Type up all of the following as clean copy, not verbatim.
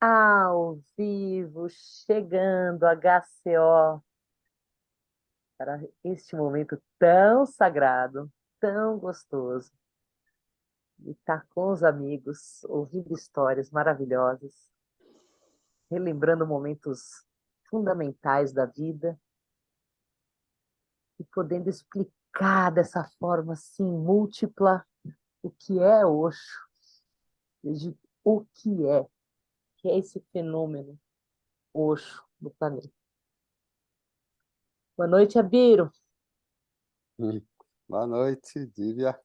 Ao vivo, chegando HCO para este momento tão sagrado, tão gostoso, de estar com os amigos, ouvindo histórias maravilhosas, relembrando momentos fundamentais da vida e podendo explicar dessa forma assim múltipla o que é Osho, de o que é esse fenômeno Osho no planeta. Boa noite, Abiro. Hum. Boa noite, Dívia.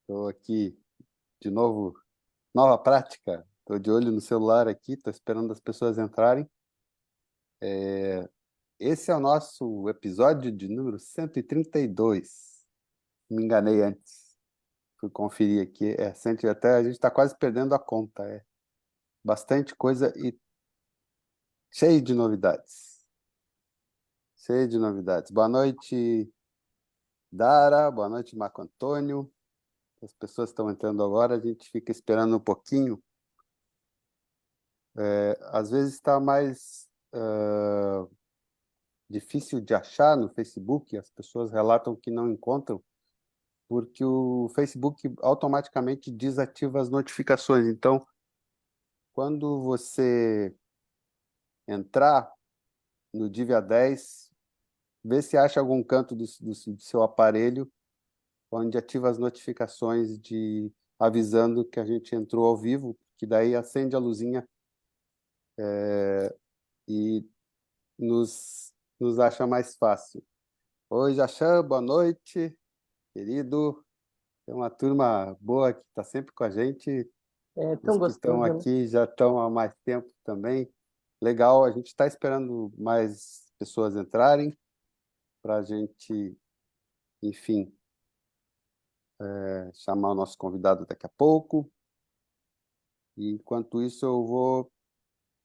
Estou aqui de novo, nova prática. Estou de olho no celular aqui, estou esperando as pessoas entrarem. Esse é o nosso episódio de número 132. Me enganei antes. Fui conferir aqui. Até a gente está quase perdendo a conta. É bastante coisa e cheio de novidades. Cheio de novidades. Boa noite, Dara. Boa noite, Marco Antônio. As pessoas estão entrando agora, a gente fica esperando um pouquinho. Às vezes está mais difícil de achar no Facebook, as pessoas relatam que não encontram, porque o Facebook automaticamente desativa as notificações. Então, quando você entrar no Divia 10, vê se acha algum canto do seu aparelho onde ativa as notificações avisando que a gente entrou ao vivo, que daí acende a luzinha e nos acha mais fácil. Oi, Jachan, boa noite, querido. Tem uma turma boa que está sempre com a gente. É Os tão que estão gostoso, né? aqui já estão há mais tempo também. Legal, a gente está esperando mais pessoas entrarem para a gente, enfim, chamar o nosso convidado daqui a pouco. E, enquanto isso, eu vou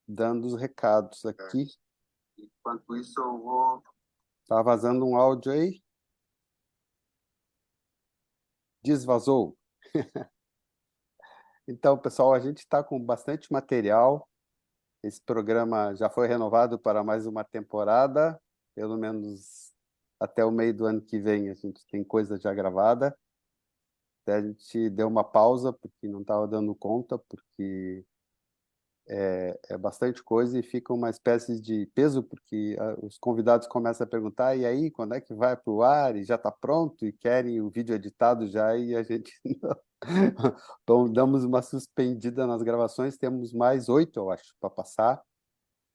dando os recados aqui. Enquanto isso, eu vou. Tá vazando um áudio aí? Desvazou. Então, pessoal, a gente está com bastante material. Esse programa já foi renovado para mais uma temporada, pelo menos até o meio do ano que vem a gente tem coisa já gravada. Até a gente deu uma pausa porque não estava dando conta, porque é bastante coisa e fica uma espécie de peso, porque os convidados começam a perguntar, e aí, quando é que vai para o ar? E já está pronto? E querem o vídeo editado já, e a gente não. Então, damos uma suspendida nas gravações, temos mais 8, eu acho, para passar.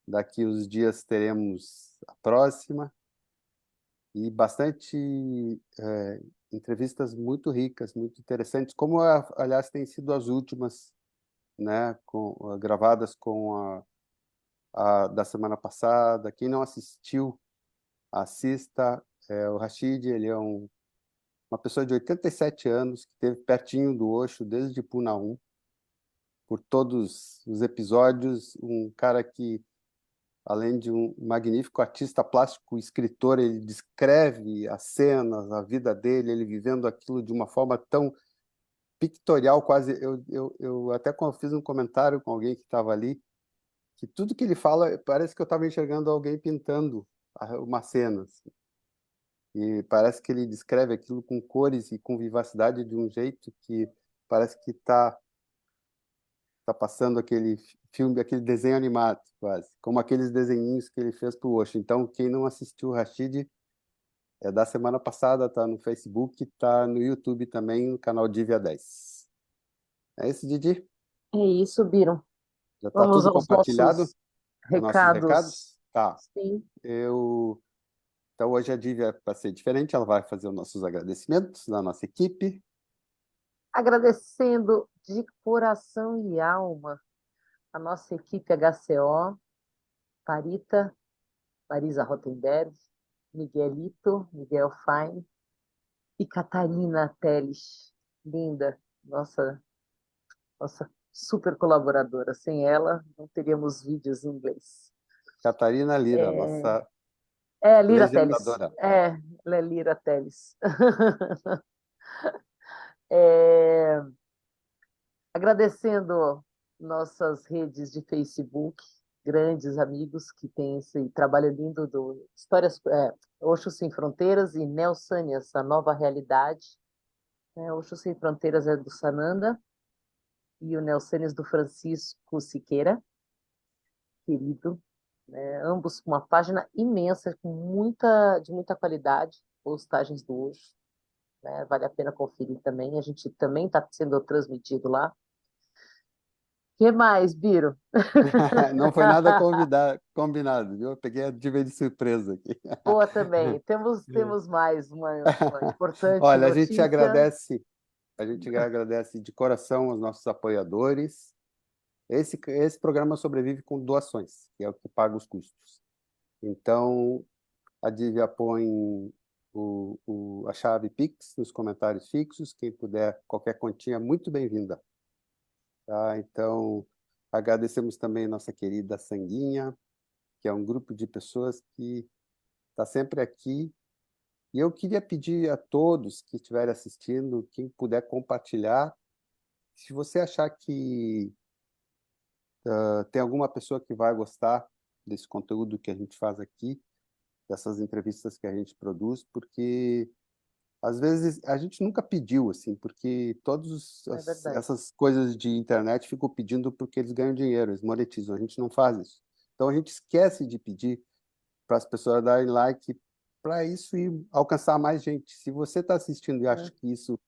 Daqui uns dias teremos a próxima e bastante entrevistas muito ricas, muito interessantes, como aliás têm sido as últimas, né, gravadas com a da semana passada. Quem não assistiu, assista. O Rashid, ele é uma pessoa de 87 anos que esteve pertinho do Osho desde Puna 1, por todos os episódios, um cara que além de um magnífico artista plástico, escritor, ele descreve as cenas, a vida dele, ele vivendo aquilo de uma forma tão pictorial, quase. Eu até fiz um comentário com alguém que estava ali, que tudo que ele fala parece que eu estava enxergando alguém pintando uma cena. Assim. E parece que ele descreve aquilo com cores e com vivacidade de um jeito que parece que tá passando aquele filme, aquele desenho animado, quase, como aqueles desenhinhos que ele fez para o Osho. Então, quem não assistiu o Rashid, é da semana passada, tá no Facebook, tá no YouTube também, no canal Divia 10. É isso, Didi? É isso, Biro. Já tá Vamos tudo aos compartilhado? nossos Os nossos recados. recados? Tá. Sim. Então, hoje a Dívia vai ser diferente, ela vai fazer os nossos agradecimentos da nossa equipe. Agradecendo de coração e alma a nossa equipe HCO, Parita, Marisa Rottenberg, Miguelito, Miguel Fine e Catarina Teles, linda, nossa super colaboradora. Sem ela, não teríamos vídeos em inglês. Catarina Lira, nossa Lira Teles. legendadora. Ela é Lira Teles. É, agradecendo nossas redes de Facebook, grandes amigos que têm esse trabalho lindo do Histórias, Osho Sem Fronteiras e Nelsânias, a nova realidade. Osho Sem Fronteiras é do Sananda e o Nelsânias do Francisco Siqueira, querido, né? Ambos com uma página imensa, de muita qualidade, postagens do Osho, né? Vale a pena conferir também. A gente também está sendo transmitido lá. O que mais, Biro? Não foi nada combinado, viu? Eu peguei de vez de surpresa aqui. Boa também. Temos mais uma importante Olha, notícia. a gente agradece de coração aos nossos apoiadores. Esse programa sobrevive com doações, que é o que paga os custos. Então, a Dívia põe a chave Pix nos comentários fixos. Quem puder, qualquer quantia, muito bem-vinda. Tá? Então, agradecemos também nossa querida Sanguinha, que é um grupo de pessoas que está sempre aqui. E eu queria pedir a todos que estiverem assistindo, quem puder compartilhar, se você achar que tem alguma pessoa que vai gostar desse conteúdo que a gente faz aqui, dessas entrevistas que a gente produz, porque às vezes a gente nunca pediu, assim, porque É verdade. essas coisas de internet ficam pedindo porque eles ganham dinheiro, eles monetizam, a gente não faz isso. Então a gente esquece de pedir para as pessoas darem like para isso e alcançar mais gente. Se você está assistindo e acha Né? que isso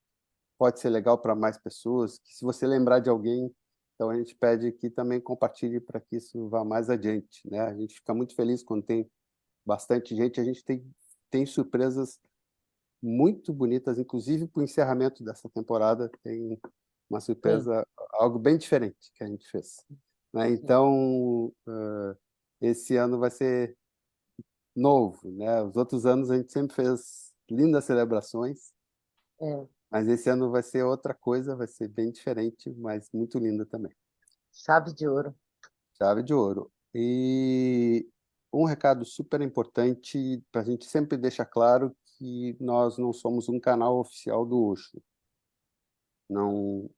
pode ser legal para mais pessoas, que se você lembrar de alguém, então a gente pede que também compartilhe para que isso vá mais adiante, né? A gente fica muito feliz quando tem bastante gente, a gente tem surpresas muito bonitas, inclusive para o encerramento dessa temporada, tem uma Sim, surpresa, algo bem diferente que a gente fez, né? sim. Então, esse ano vai ser novo, né? Os outros anos a gente sempre fez lindas celebrações, É. mas esse ano vai ser outra coisa, vai ser bem diferente, mas muito linda também. Chave de ouro. Chave de ouro. E um recado super importante para a gente sempre deixar claro que nós não somos um canal oficial do Osho. Não,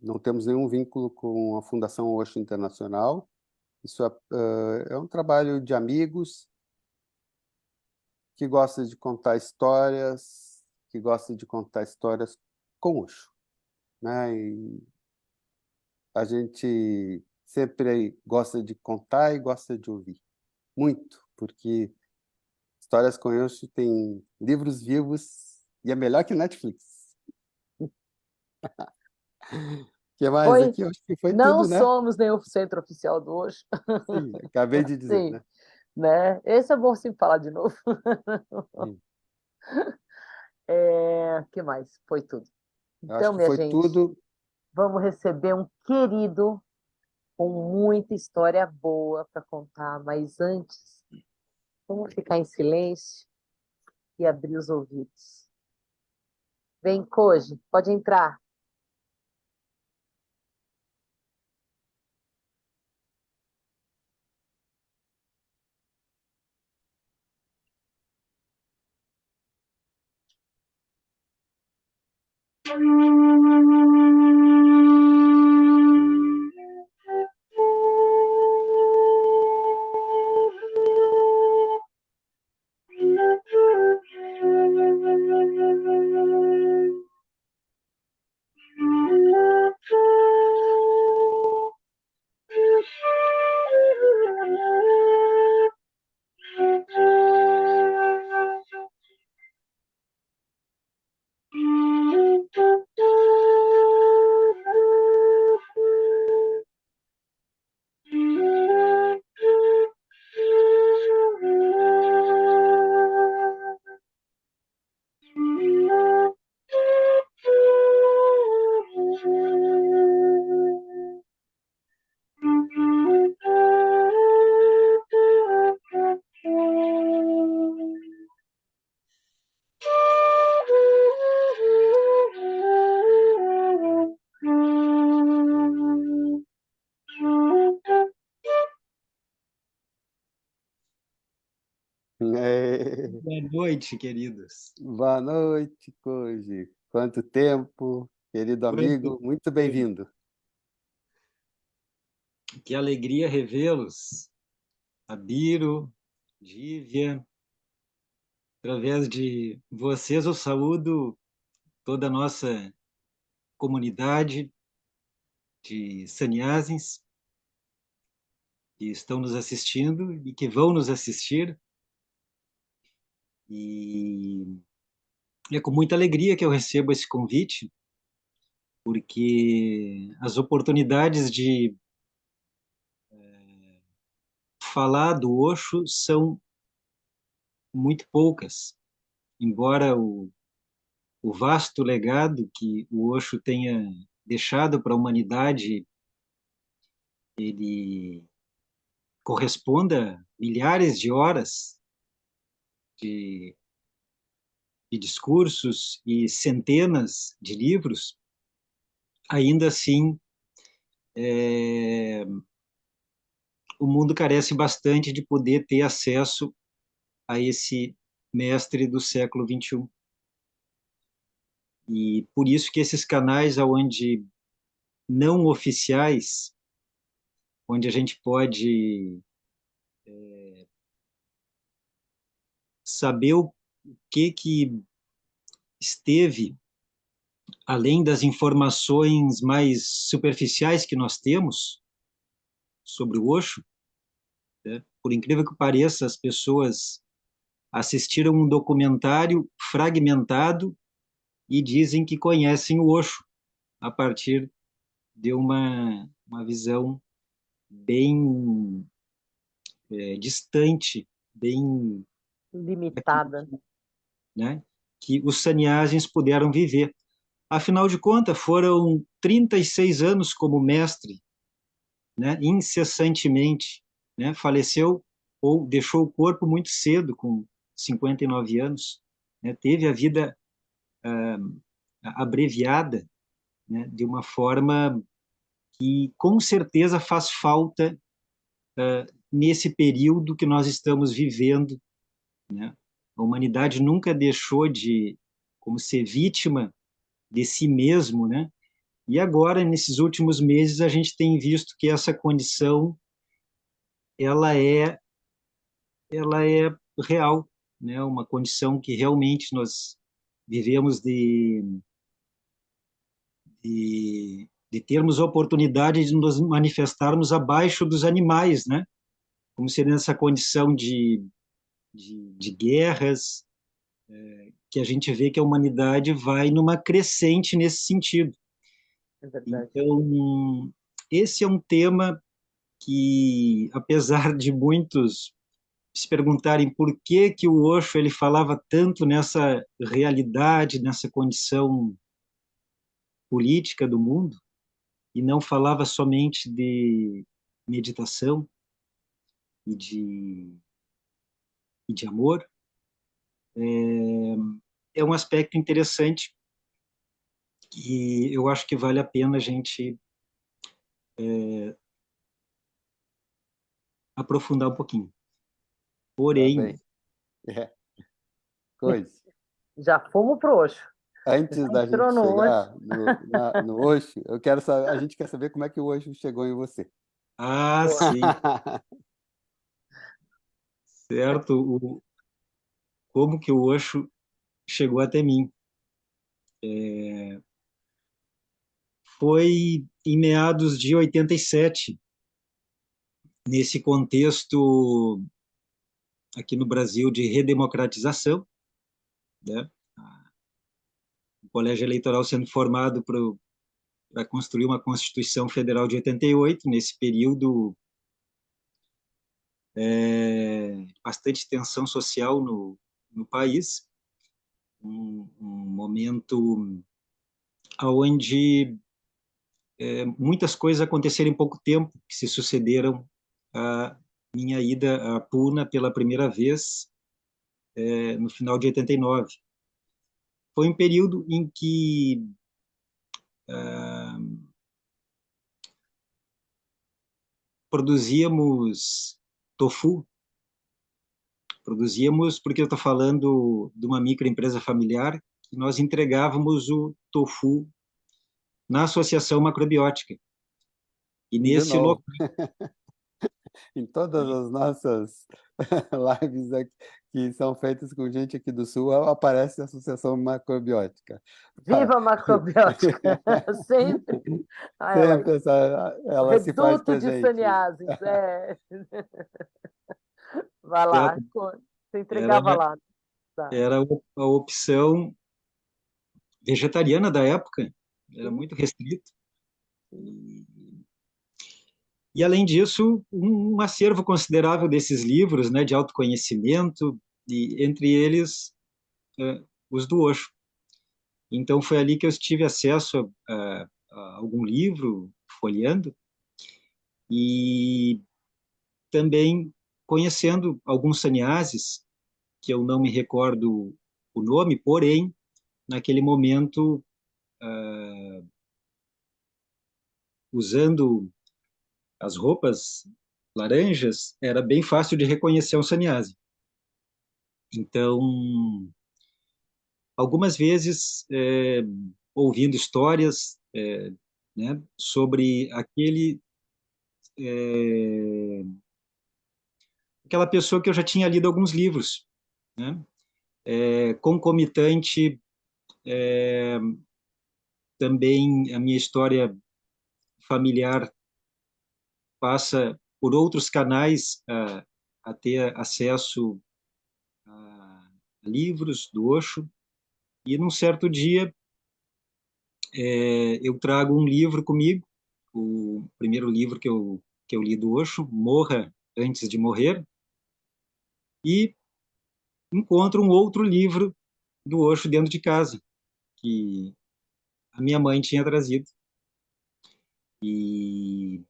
não temos nenhum vínculo com a Fundação Osho Internacional. Isso é um trabalho de amigos que gosta de contar histórias, que gosta de contar histórias com Osho, né? E a gente sempre gosta de contar e gosta de ouvir, muito, porque Histórias com Osho tem livros vivos e é melhor que Netflix. O que mais Foi. aqui? Eu acho que foi Não tudo, né? somos nenhum centro oficial do Osho. Sim, acabei de dizer, Sim, né? né? Esse é bom sempre falar de novo. Sim. Que mais? Foi tudo. Eu acho Então, que minha foi gente, tudo. vamos receber um querido com muita história boa para contar, mas antes, vamos ficar em silêncio e abrir os ouvidos. Vem, Koji, pode entrar. É, Boa noite, queridos. boa noite, Koji. Quanto tempo, querido Quanto amigo, muito tempo? bem-vindo. Que alegria revê-los, Abiro, Dívia. Através de vocês, eu saúdo toda a nossa comunidade de saniasins que estão nos assistindo e que vão nos assistir. E é com muita alegria que eu recebo esse convite, porque as oportunidades de falar do Osho são muito poucas, embora o vasto legado que o Osho tenha deixado para a humanidade, ele corresponda a milhares de horas de, de discursos e centenas de livros, ainda assim, o mundo carece bastante de poder ter acesso a esse mestre do século XXI. E por isso que esses canais onde não oficiais, onde a gente pode saber o que esteve além das informações mais superficiais que nós temos sobre o Osho, né? Por incrível que pareça, as pessoas assistiram um documentário fragmentado e dizem que conhecem o Osho a partir de uma visão bem distante, bem, Limitada. né, que os sannyasis puderam viver. Afinal de contas, foram 36 anos como mestre, né, incessantemente, né, faleceu ou deixou o corpo muito cedo, com 59 anos, né, teve a vida abreviada, né, de uma forma que com certeza faz falta nesse período que nós estamos vivendo, né? A humanidade nunca deixou de como ser vítima de si mesmo, né? E agora, nesses últimos meses, a gente tem visto que essa condição ela é ela é real, né? Uma condição que realmente nós vivemos de termos a oportunidade de nos manifestarmos abaixo dos animais, né? Como seria essa condição de guerras, que a gente vê que a humanidade vai numa crescente nesse sentido. É verdade. Então, esse é um tema que, apesar de muitos se perguntarem por que que o Osho ele falava tanto nessa realidade, nessa condição política do mundo, e não falava somente de meditação e de amor, é um aspecto interessante que eu acho que vale a pena a gente aprofundar um pouquinho. Tá Porém, bem. É. Coisa. Já fomos pro Osho. Antes Já da entrou gente no Osho. chegar no Osho, eu quero saber, a gente quer saber como é que o Osho chegou em você. Boa. sim, certo, como que o Osho chegou até mim. Foi em meados de 87, nesse contexto aqui no Brasil de redemocratização, né? O colégio eleitoral sendo formado para construir uma Constituição Federal de 88, nesse período bastante tensão social no país, um momento onde muitas coisas aconteceram em pouco tempo, que se sucederam a minha ida a Puna pela primeira vez no final de 89. Foi um período em que produzíamos tofu, produzíamos, porque eu estou falando de uma microempresa familiar, que nós entregávamos o tofu na associação macrobiótica. E De nesse novo, local em todas as nossas lives aqui, que são feitas com gente aqui do Sul, aparece a Associação Macrobiótica. Viva a macrobiótica! Sempre. Ah, ela, Sempre o ela se faz reduto de presente. saniases. Vai era, lá, você era, entregava lá. Tá. era a opção vegetariana da época, era Sim, muito restrito. sim. E, além disso, um acervo considerável desses livros, né, de autoconhecimento, e entre eles os do Osho. Então, foi ali que eu tive acesso a algum livro, folheando, e também conhecendo alguns sannyasis, que eu não me recordo o nome, porém, naquele momento, usando as roupas laranjas, era bem fácil de reconhecer um sannyasi. Então, algumas vezes, ouvindo histórias, né, sobre aquela pessoa que eu já tinha lido alguns livros, né? Concomitante, também a minha história familiar passa por outros canais a ter acesso a livros do Osho, e num certo dia eu trago um livro comigo, o primeiro livro que eu li do Osho, Morra Antes de Morrer, e encontro um outro livro do Osho dentro de casa, que a minha mãe tinha trazido. E,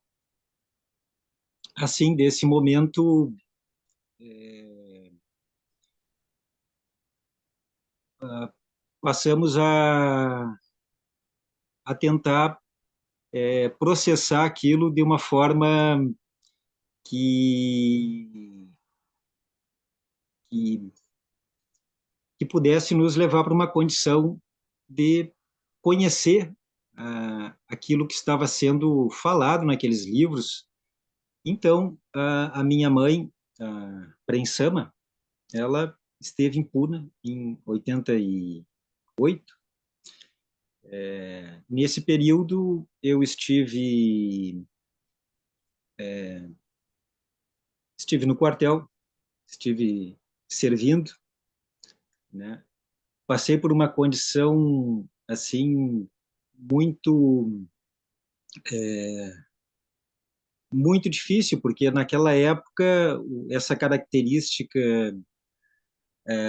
assim, desse momento, passamos a tentar processar aquilo de uma forma que, que, que pudesse nos levar para uma condição de conhecer aquilo que estava sendo falado naqueles livros. Então, a minha mãe, a Prensama, ela esteve em Pune em 88. Nesse período, eu estive no quartel, estive servindo, né? Passei por uma condição assim muito muito difícil, porque naquela época essa característica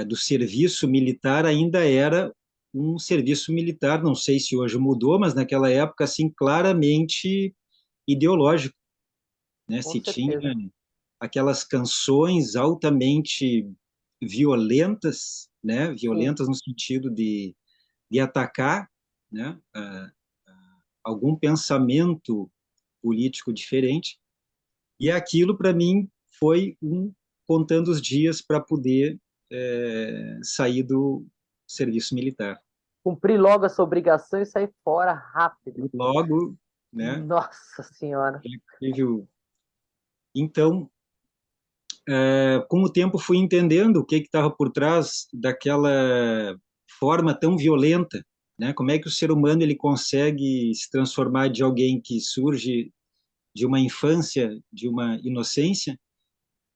do serviço militar ainda era um serviço militar, não sei se hoje mudou, mas naquela época assim claramente ideológico, né? Com Se tinha certeza. aquelas canções altamente violentas, né? Sim. Violentas no sentido de atacar, né? Algum pensamento político diferente. E aquilo, para mim, foi contando os dias para poder sair do serviço militar. Cumprir logo a sua obrigação e sair fora rápido. Logo, né? Nossa Senhora. Então, com o tempo fui entendendo o que estava por trás daquela forma tão violenta, né? Como é que o ser humano ele consegue se transformar de alguém que surge de uma infância, de uma inocência,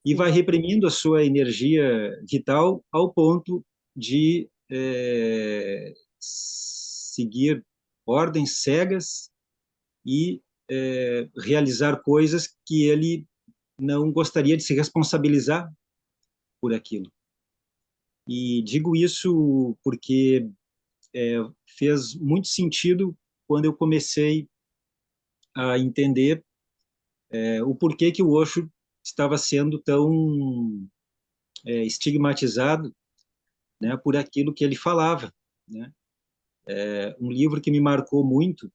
e vai Sim. reprimindo a sua energia vital ao ponto de seguir ordens cegas e realizar coisas que ele não gostaria de se responsabilizar por aquilo. E digo isso porque fez muito sentido quando eu comecei a entender o porquê que o Osho estava sendo tão estigmatizado, né, por aquilo que ele falava, né? Um livro que me marcou muito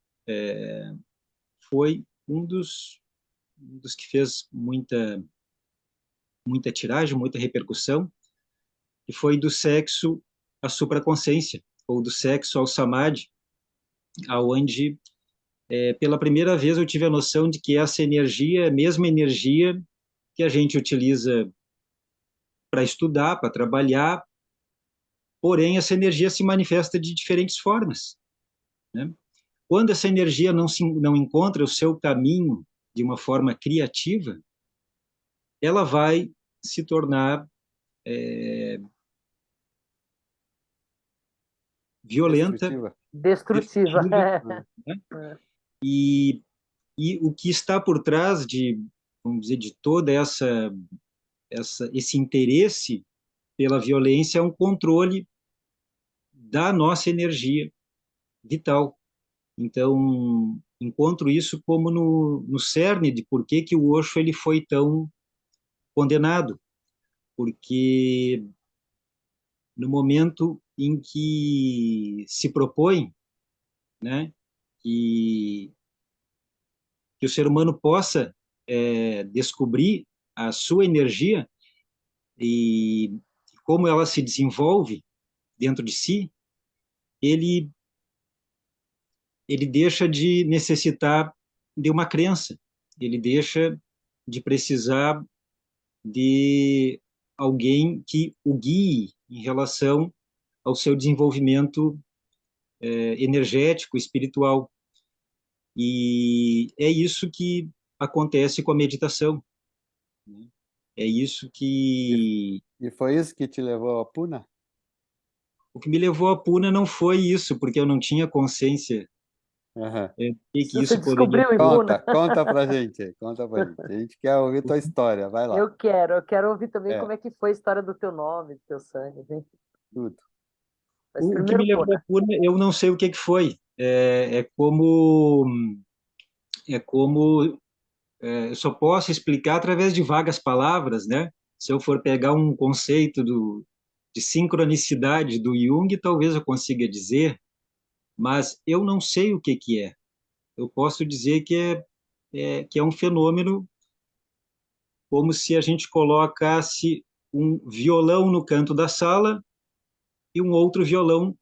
foi um dos que fez muita tiragem, muita repercussão, que foi do sexo à supraconsciência, ou do sexo ao samadhi, aonde pela primeira vez eu tive a noção de que essa energia é a mesma energia que a gente utiliza para estudar, para trabalhar, porém essa energia se manifesta de diferentes formas, né? Quando essa energia não encontra o seu caminho de uma forma criativa, ela vai se tornar violenta, Destrutiva. Destrutiva. destrutiva, Ah, né? E, e o que está por trás de, vamos dizer, de toda esse interesse pela violência é um controle da nossa energia vital. Então, encontro isso como no cerne de por que que o Osho ele foi tão condenado, porque no momento em que se propõe, né, que, que o ser humano possa descobrir a sua energia e como ela se desenvolve dentro de si, ele ele deixa de necessitar de uma crença, ele deixa de precisar de alguém que o guie em relação ao seu desenvolvimento energético, espiritual. E é isso que acontece com a meditação, né? É isso E, que... e foi isso que te levou a Puna? O que me levou à Puna não foi isso, porque eu não tinha consciência Aham. do que Você isso poderia descobriu em ser. Conta, Puna? conta pra gente, conta pra gente. A gente quer ouvir tua história, vai lá. Eu quero ouvir também É, como é que foi a história do teu nome, do teu sangue, hein? tudo. Mas O que me primeiro levou à Puna. Puna, eu não sei o que foi. É como eu só posso explicar através de vagas palavras, né? Se eu for pegar um conceito de sincronicidade do Jung, talvez eu consiga dizer, mas eu não sei o que que é. Eu posso dizer que é um fenômeno como se a gente colocasse um violão no canto da sala e um outro violão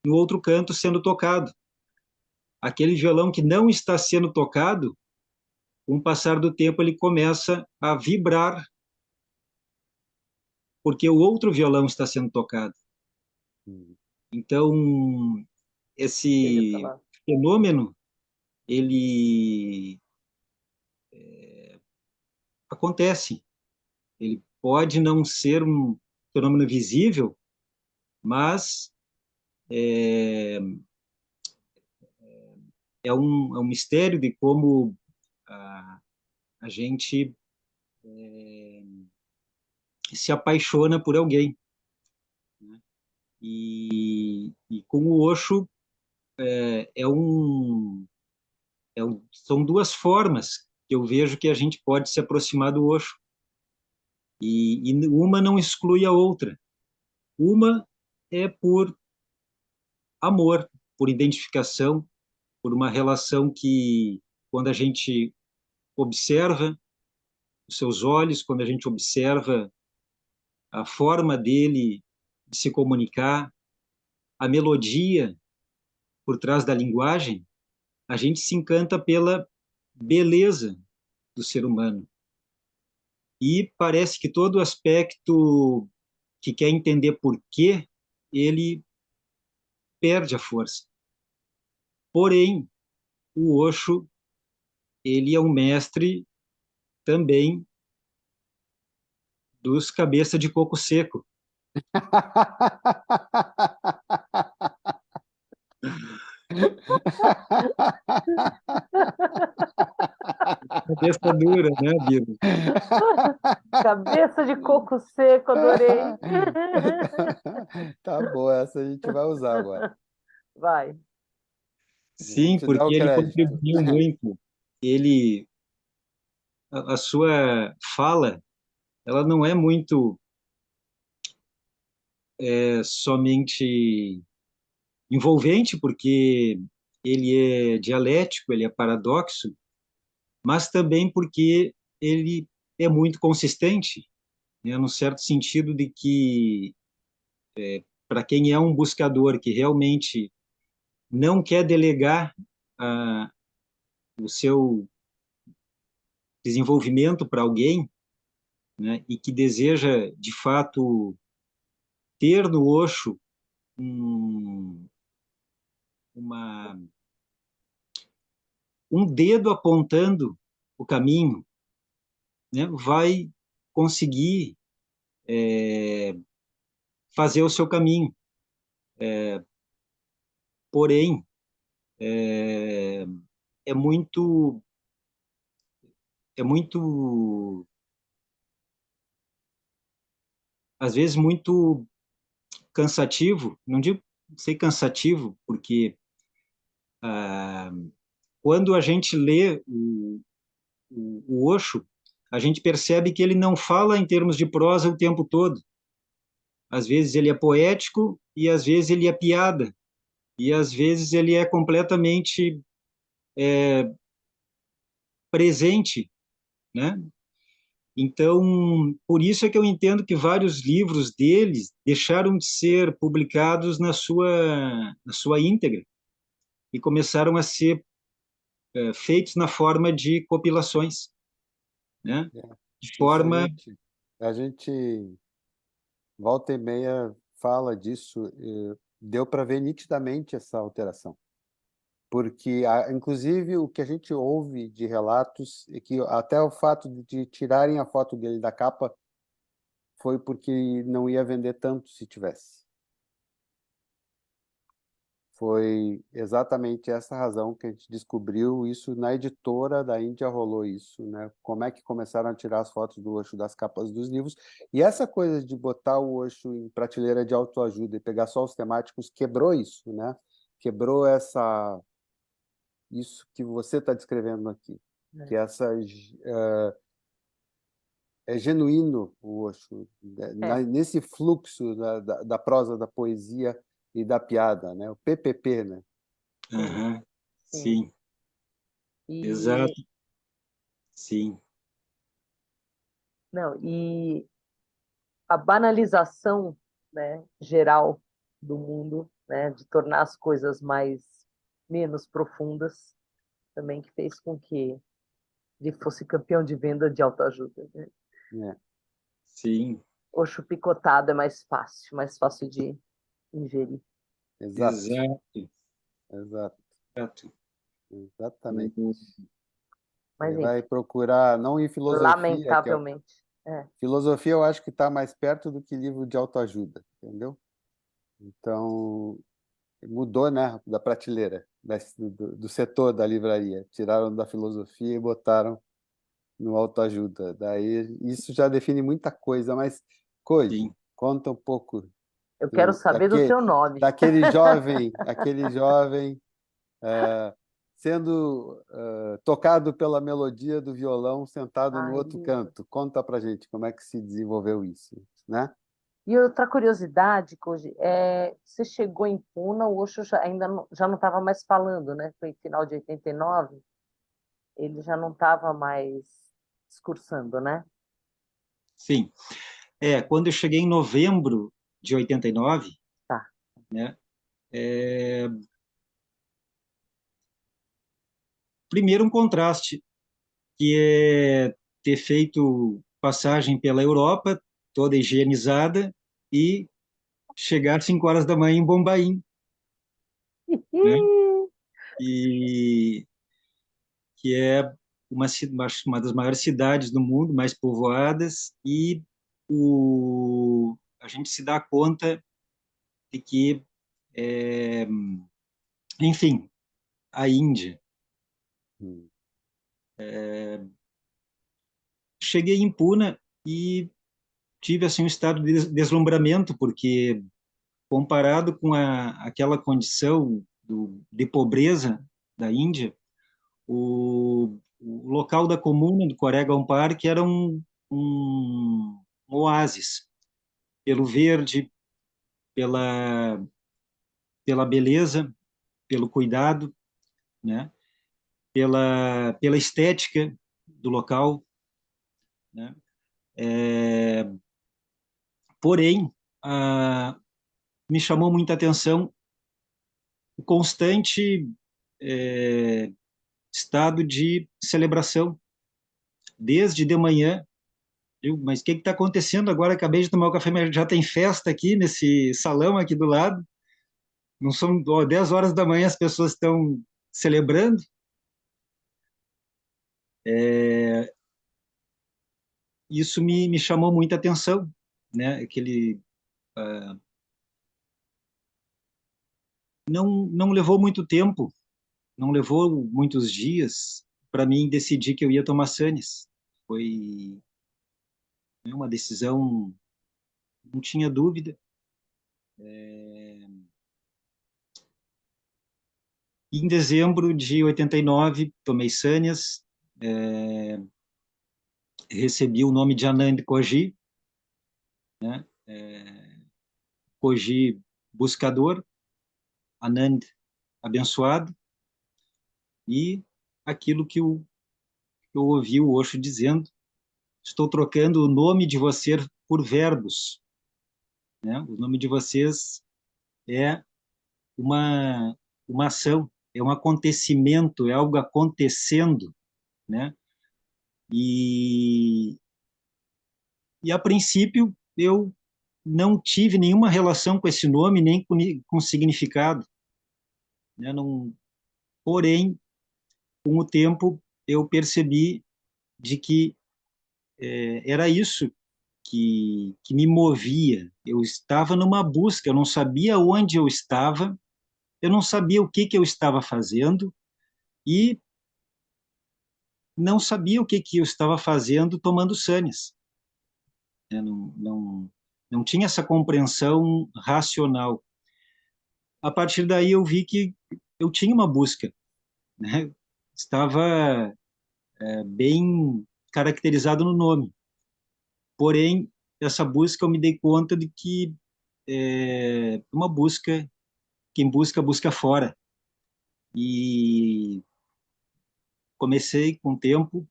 no outro canto sendo tocado. Aquele violão que não está sendo tocado, com o passar do tempo ele começa a vibrar porque o outro violão está sendo tocado. Hum. Então, Deixa pra esse lá. fenômeno, ele acontece. Ele pode não ser um fenômeno visível, mas é um mistério de como a gente se apaixona por alguém, né? E com o Osho são duas formas que eu vejo que a gente pode se aproximar do Osho. E uma não exclui a outra. Uma é por amor, por identificação, por uma relação que, quando a gente observa os seus olhos, quando a gente observa a forma dele de se comunicar, a melodia por trás da linguagem, a gente se encanta pela beleza do ser humano. E parece que todo aspecto que quer entender por quê, ele perde a força. Porém, o Osho, ele é um mestre também dos cabeça de coco seco. Cabeça dura, né, Biro? Cabeça de coco seco, adorei. Tá boa, essa a gente vai usar agora. Vai. Vamos Sim, te dar porque o ele crédito. contribuiu muito. Ele, a sua fala, ela não é muito somente envolvente, porque ele é dialético, ele é paradoxo, mas também porque ele é muito consistente, né, no certo sentido de que, para quem é um buscador que realmente não quer delegar o seu desenvolvimento para alguém, né, e que deseja, de fato, ter no Osho um, uma, um dedo apontando o caminho, né, vai conseguir fazer o seu caminho. Porém, é muito, é muito, às vezes, muito cansativo. Não digo ser cansativo, porque quando a gente lê o Osho, a gente percebe que ele não fala em termos de prosa o tempo todo. Às vezes ele é poético e às vezes ele é piada e às vezes ele é completamente presente, né? Então, por isso é que eu entendo que vários livros deles deixaram de ser publicados na sua íntegra e começaram a ser feitos na forma de compilações, né? É. De Isso forma, a gente volta e meia fala disso, deu para ver nitidamente essa alteração. Porque, inclusive, o que a gente ouve de relatos é que até o fato de tirarem a foto dele da capa foi porque não ia vender tanto se tivesse. Foi exatamente essa razão que a gente descobriu isso na editora da Índia, rolou isso, né? Como é que começaram a tirar as fotos do Osho das capas dos livros. E essa coisa de botar o Osho em prateleira de autoajuda e pegar só os temáticos quebrou isso, né? Quebrou isso que você está descrevendo aqui, que é genuíno o Osho, É, nesse fluxo da prosa, da poesia e da piada, né? O PPP, né? sim, aham, sim. sim, E, exato, sim, não, e a banalização, né, geral do mundo, né, de tornar as coisas menos profundas, também que fez com que ele fosse campeão de venda de autoajuda, né? É, sim, Oxo picotado é mais fácil de ingerir. exato, exato, exato, exato. exatamente. O- Mas, Você vai enfim, procurar, não em filosofia, lamentavelmente. filosofia eu acho que está mais perto do que livro de autoajuda, entendeu? Então, mudou, né, da prateleira, do setor da livraria. Tiraram da filosofia e botaram no autoajuda. Daí, isso já define muita coisa, mas, Koji, sim. conta um pouco Eu quero saber do daquele, teu nome. aquele jovem sendo tocado pela melodia do violão sentado no Ai, outro canto. Conta pra gente como é que se desenvolveu isso, né? e outra curiosidade, Koji, você chegou em Puna, o Osho já não estava mais falando, né? Foi em final de 89, ele já não estava mais discursando, né? Sim. Quando eu cheguei em novembro de 89, Tá. né, primeiro um contraste, que é ter feito passagem pela Europa, toda higienizada, e chegar às 5 horas da manhã em Bombaim, né, e que é uma das maiores cidades do mundo, mais povoadas, e a gente se dá conta de que, é, enfim, a Índia. Hum. Cheguei em Puna e tive assim um estado de deslumbramento, porque comparado com aquela condição de pobreza da Índia, o local da comuna do Koregaon Park era um oásis, pelo verde, pela, pela beleza, pelo cuidado, né? Pela estética do local, né? É, porém, me chamou muita atenção o constante estado de celebração. Desde de manhã, mas o que está acontecendo agora? Acabei de tomar o café, mas já tem festa aqui nesse salão aqui do lado. Não são 10 horas da manhã, as pessoas estão celebrando. Isso me chamou muita atenção, né? Não levou muito tempo, não levou muitos dias para mim decidir que eu ia tomar Sanes. Foi, né, uma decisão, não tinha dúvida. Em dezembro de 89, tomei Sanias, recebi o nome de Anand Koji, né? Koji buscador, Anand abençoado, e aquilo que eu ouvi o Osho dizendo: estou trocando o nome de você por verbos, né? O nome de vocês é uma ação, é um acontecimento, é algo acontecendo, né? E a princípio eu não tive nenhuma relação com esse nome, nem com significado, né? Não, porém, com o tempo eu percebi de que era isso que me movia. Eu estava numa busca, eu não sabia onde eu não sabia o que eu estava fazendo e não sabia o que eu estava fazendo tomando Sanes. Não tinha essa compreensão racional. A partir daí eu vi que eu tinha uma busca, né? Estava bem caracterizado no nome. Porém, essa busca eu me dei conta de que é uma busca, quem busca, busca fora. E comecei com o tempo,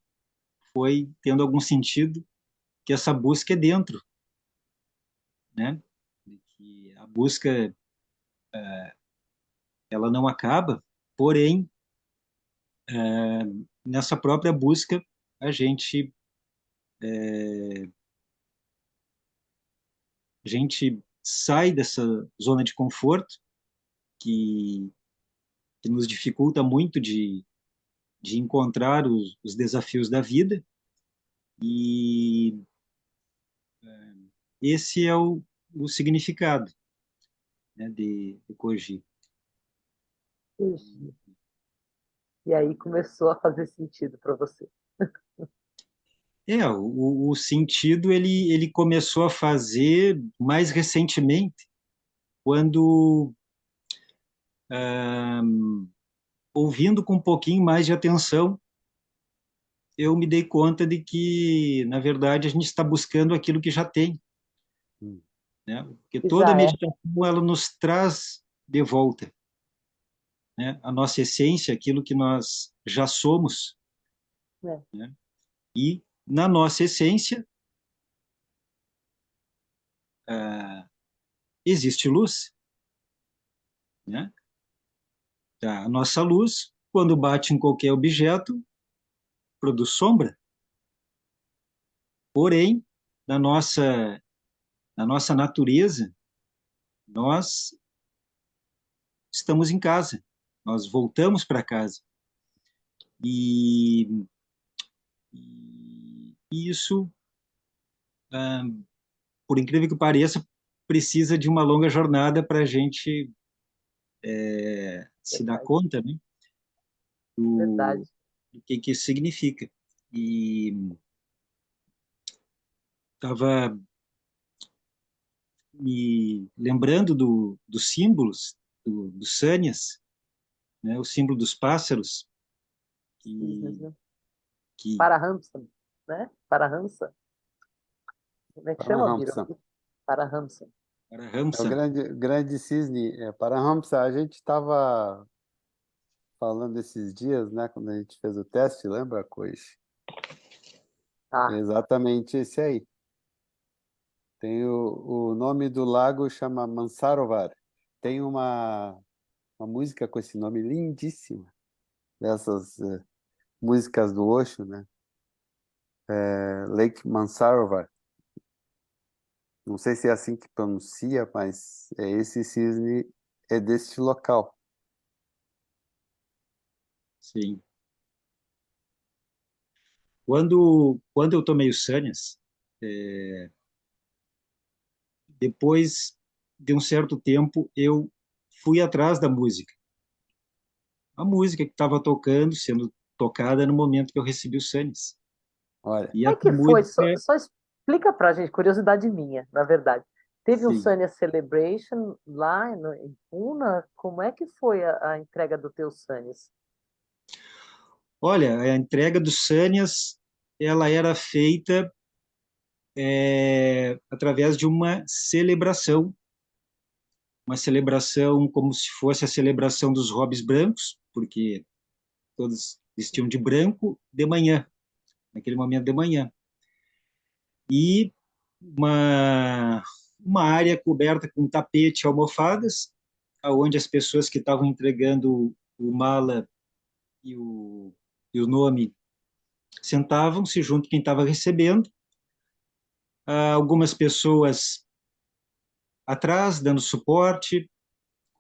foi tendo algum sentido que essa busca é dentro, né? Que a busca ela não acaba, porém nessa própria busca a gente sai dessa zona de conforto que, que nos dificulta muito de encontrar os desafios da vida, e esse é o significado, né, de Koji. Ixi. E aí começou a fazer sentido para você. O sentido ele começou a fazer mais recentemente, quando, ouvindo com um pouquinho mais de atenção, eu me dei conta de que, na verdade, a gente está buscando aquilo que já tem, Hum. né? Porque Que toda já é, meditação ela nos traz de volta, né, a nossa essência, aquilo que nós já somos, né? né? E na nossa essência existe luz, né? A nossa luz, quando bate em qualquer objeto, produz sombra. Porém, na nossa natureza, nós estamos em casa, nós voltamos para casa. E, e isso, ah, por incrível que pareça, precisa de uma longa jornada para a gente se dar Verdade, conta, né, do, verdade. do que isso significa. E estava me lembrando dos símbolos, dos sânias, né, o símbolo dos pássaros, Cisnes, que, né? que Parahamsa, né? Parahamsa. Como é que chama, Biro? Paramahamsa. Parahamsa. É o Ramsa, grande cisne. Paramahamsa, a gente estava falando esses dias, né, quando a gente fez o teste, lembra, Cois? Ah, Exatamente esse aí. Tem o nome do lago chama Mansarovar. Tem uma música com esse nome lindíssima. dessas músicas do Osho, né? Lake Mansarovar. Não sei se é assim que pronuncia, mas esse cisne é deste local. Sim. Quando eu tomei o sannyas, depois de um certo tempo, eu fui atrás da música. A música que estava tocando, sendo tocada no momento que eu recebi o sannyas. Olha, E Como é essa que foi? música, Só explica pra gente, curiosidade minha, na verdade. Teve um sim. Sunny Celebration lá em Puna? Como é que foi a entrega do teu Sunnys? Olha, a entrega do sannyas, ela era feita através de uma celebração como se fosse a celebração dos hobbies brancos, porque todos vestiam de branco de manhã, naquele momento de manhã. E uma, uma área coberta com tapete e almofadas, aonde as pessoas que estavam entregando o mala e o nome sentavam-se junto com quem estava recebendo. Algumas pessoas atrás, dando suporte,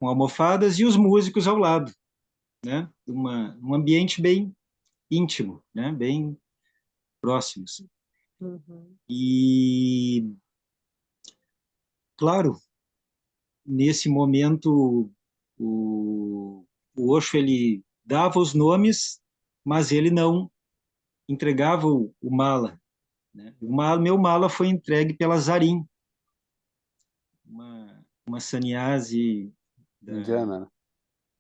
com almofadas, e os músicos ao lado, né? Um ambiente bem íntimo, né? Bem próximos. Uhum. E, claro, nesse momento, o Osho, ele dava os nomes, mas ele não entregava o mala, né? Meu mala foi entregue pela Zarin, uma sannyasi da indiana, né?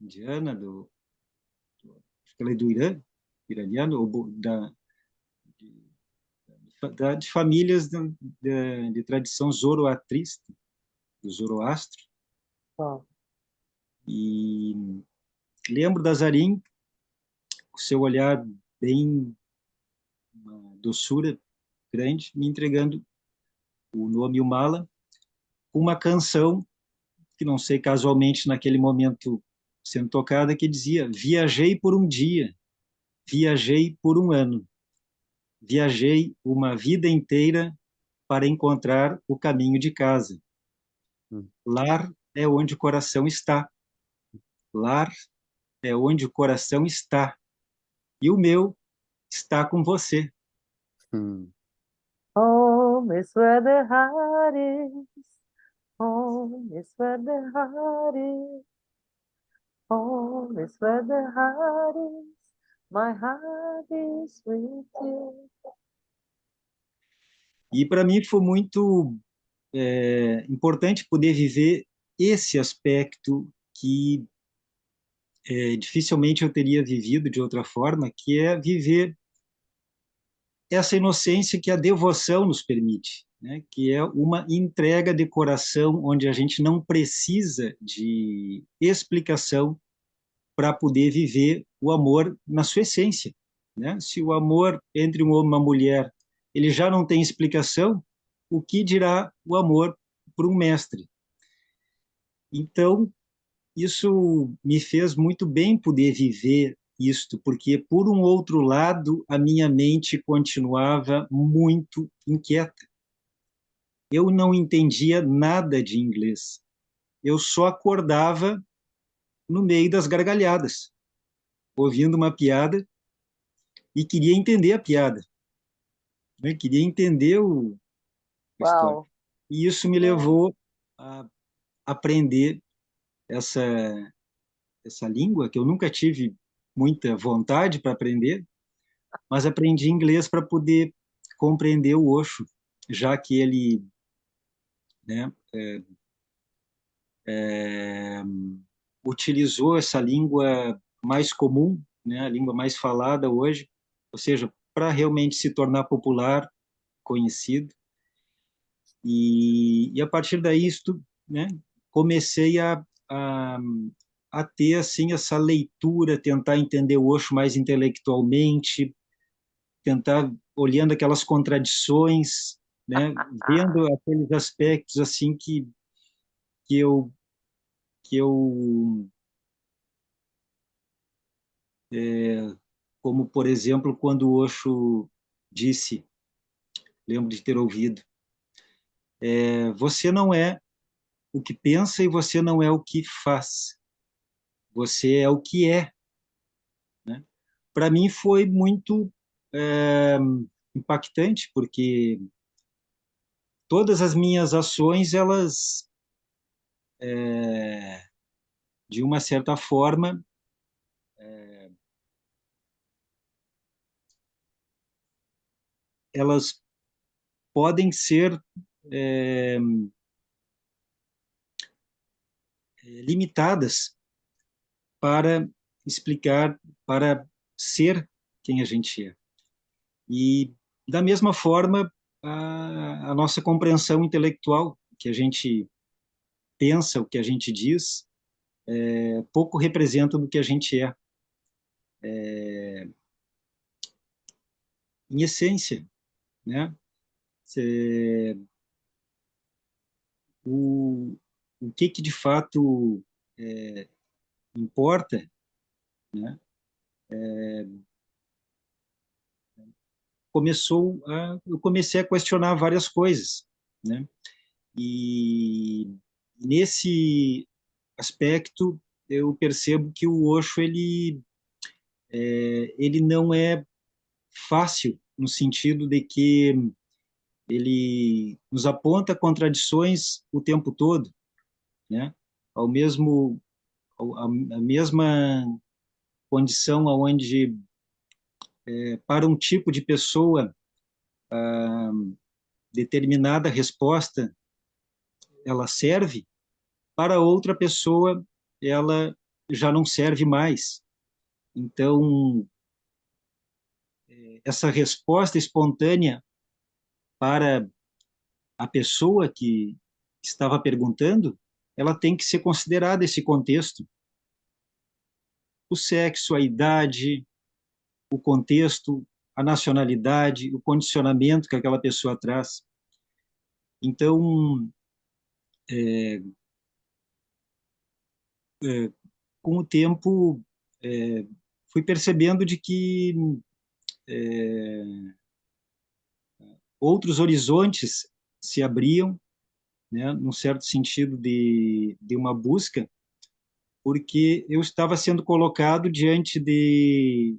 indiana, acho que ela é do Irã, iraniano, ou de famílias de tradição zoroastrista, do Zoroastro. Ó, E lembro da Zarin, o seu olhar bem, uma doçura grande, me entregando o nome e o mala, uma canção que não sei, casualmente naquele momento sendo tocada, que dizia: viajei por um dia, viajei por um ano, viajei uma vida inteira para encontrar o caminho de casa. Hum, Lar é onde o coração está. Lar é onde o coração está. E o meu está com você. hum. home is where the heart is. Home is where the heart is. Home is where the heart is. My heart is with you. E para mim foi muito importante poder viver esse aspecto que dificilmente eu teria vivido de outra forma, que é viver essa inocência que a devoção nos permite, né? Que é uma entrega de coração onde a gente não precisa de explicação para poder viver o amor na sua essência, né? Se o amor entre um homem e uma mulher ele já não tem explicação, o que dirá o amor por um mestre? Então, isso me fez muito bem poder viver isto, porque, por um outro lado, a minha mente continuava muito inquieta. Eu não entendia nada de inglês. Eu só acordava no meio das gargalhadas, ouvindo uma piada e queria entender a piada, né? Queria entender a história. Uau. E isso me É. levou a aprender essa, essa língua que eu nunca tive muita vontade para aprender, mas aprendi inglês para poder compreender o Osho, já que ele, né, utilizou essa língua mais comum, né, a língua mais falada hoje, ou seja, para realmente se tornar popular, conhecido. E a partir daí, né, comecei a, a ter assim essa leitura, tentar entender o Osho mais intelectualmente, tentar olhando aquelas contradições, né, vendo aqueles aspectos assim que eu que eu como, por exemplo, quando o Osho disse, lembro de ter ouvido, você não é o que pensa e você não é o que faz, você é o que é, né? Para mim foi muito impactante, porque todas as minhas ações, elas, de uma certa forma, elas podem ser limitadas para explicar, para ser quem a gente é. E, da mesma forma, a nossa compreensão intelectual, que a gente pensa, o que a gente diz, pouco representa do que a gente é. Em essência, né? Cê, o, o que de fato importa, né? Eu comecei a questionar várias coisas, né? E nesse aspecto eu percebo que o Osho ele não é fácil no sentido de que ele nos aponta contradições o tempo todo, né? Ao mesmo a mesma condição aonde para um tipo de pessoa determinada resposta ela serve, para outra pessoa ela já não serve mais. Então, essa resposta espontânea para a pessoa que estava perguntando, ela tem que ser considerada esse contexto. O sexo, a idade, o contexto, a nacionalidade, o condicionamento que aquela pessoa traz. Então, com o tempo, fui percebendo de que outros horizontes se abriam, né, num certo sentido de uma busca, porque eu estava sendo colocado diante de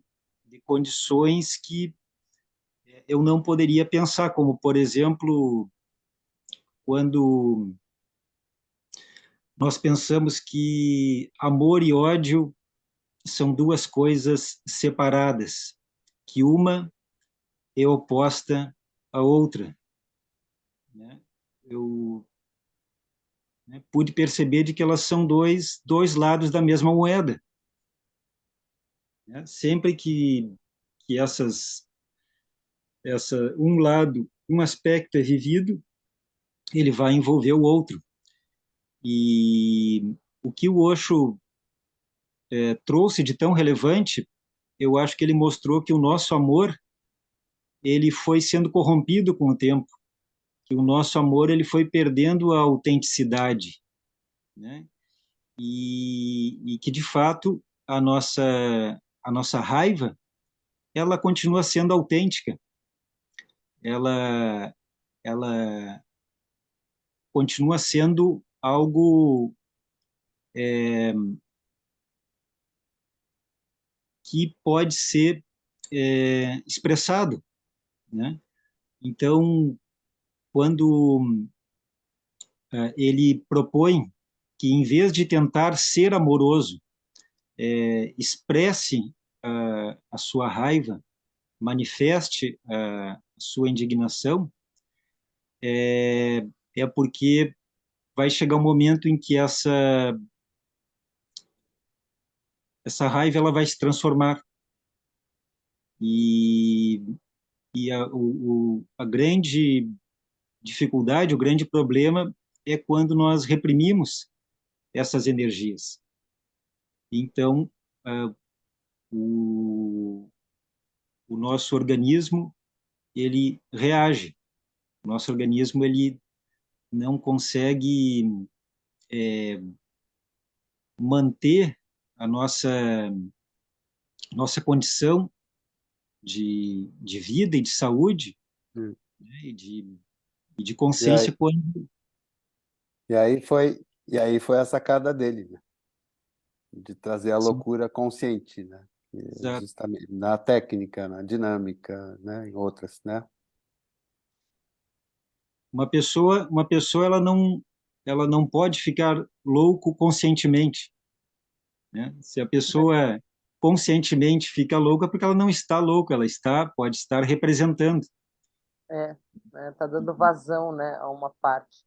condições que eu não poderia pensar, como, por exemplo, quando nós pensamos que amor e ódio são duas coisas separadas, que uma é oposta à outra, né? Eu, né, pude perceber de que elas são dois lados da mesma moeda, né? Sempre que um lado, um aspecto é vivido, ele vai envolver o outro. E o que o Osho trouxe de tão relevante, eu acho que ele mostrou que o nosso amor ele foi sendo corrompido com o tempo, que o nosso amor ele foi perdendo a autenticidade, né? E que de fato a nossa raiva ela continua sendo autêntica, ela ela continua sendo algo que pode ser expressado, né? Então, quando ele propõe que, em vez de tentar ser amoroso, expresse a sua raiva, manifeste a sua indignação, é porque vai chegar um momento em que essa raiva ela vai se transformar e, a grande dificuldade, o grande problema é quando nós reprimimos essas energias. Então, o, o nosso organismo ele reage. O nosso organismo ele não consegue manter a nossa nossa condição de vida e de saúde, Hum. né, e de E aí, consciência quando... e aí foi a sacada dele, né? De trazer a Sim, loucura consciente, né? exato. Justamente na técnica, na dinâmica, né? Em outras, né? Uma pessoa ela não pode ficar louco conscientemente, né? Se a pessoa conscientemente fica louca, é porque ela não está louca, pode estar representando. É, né, tá dando vazão, né, a uma parte.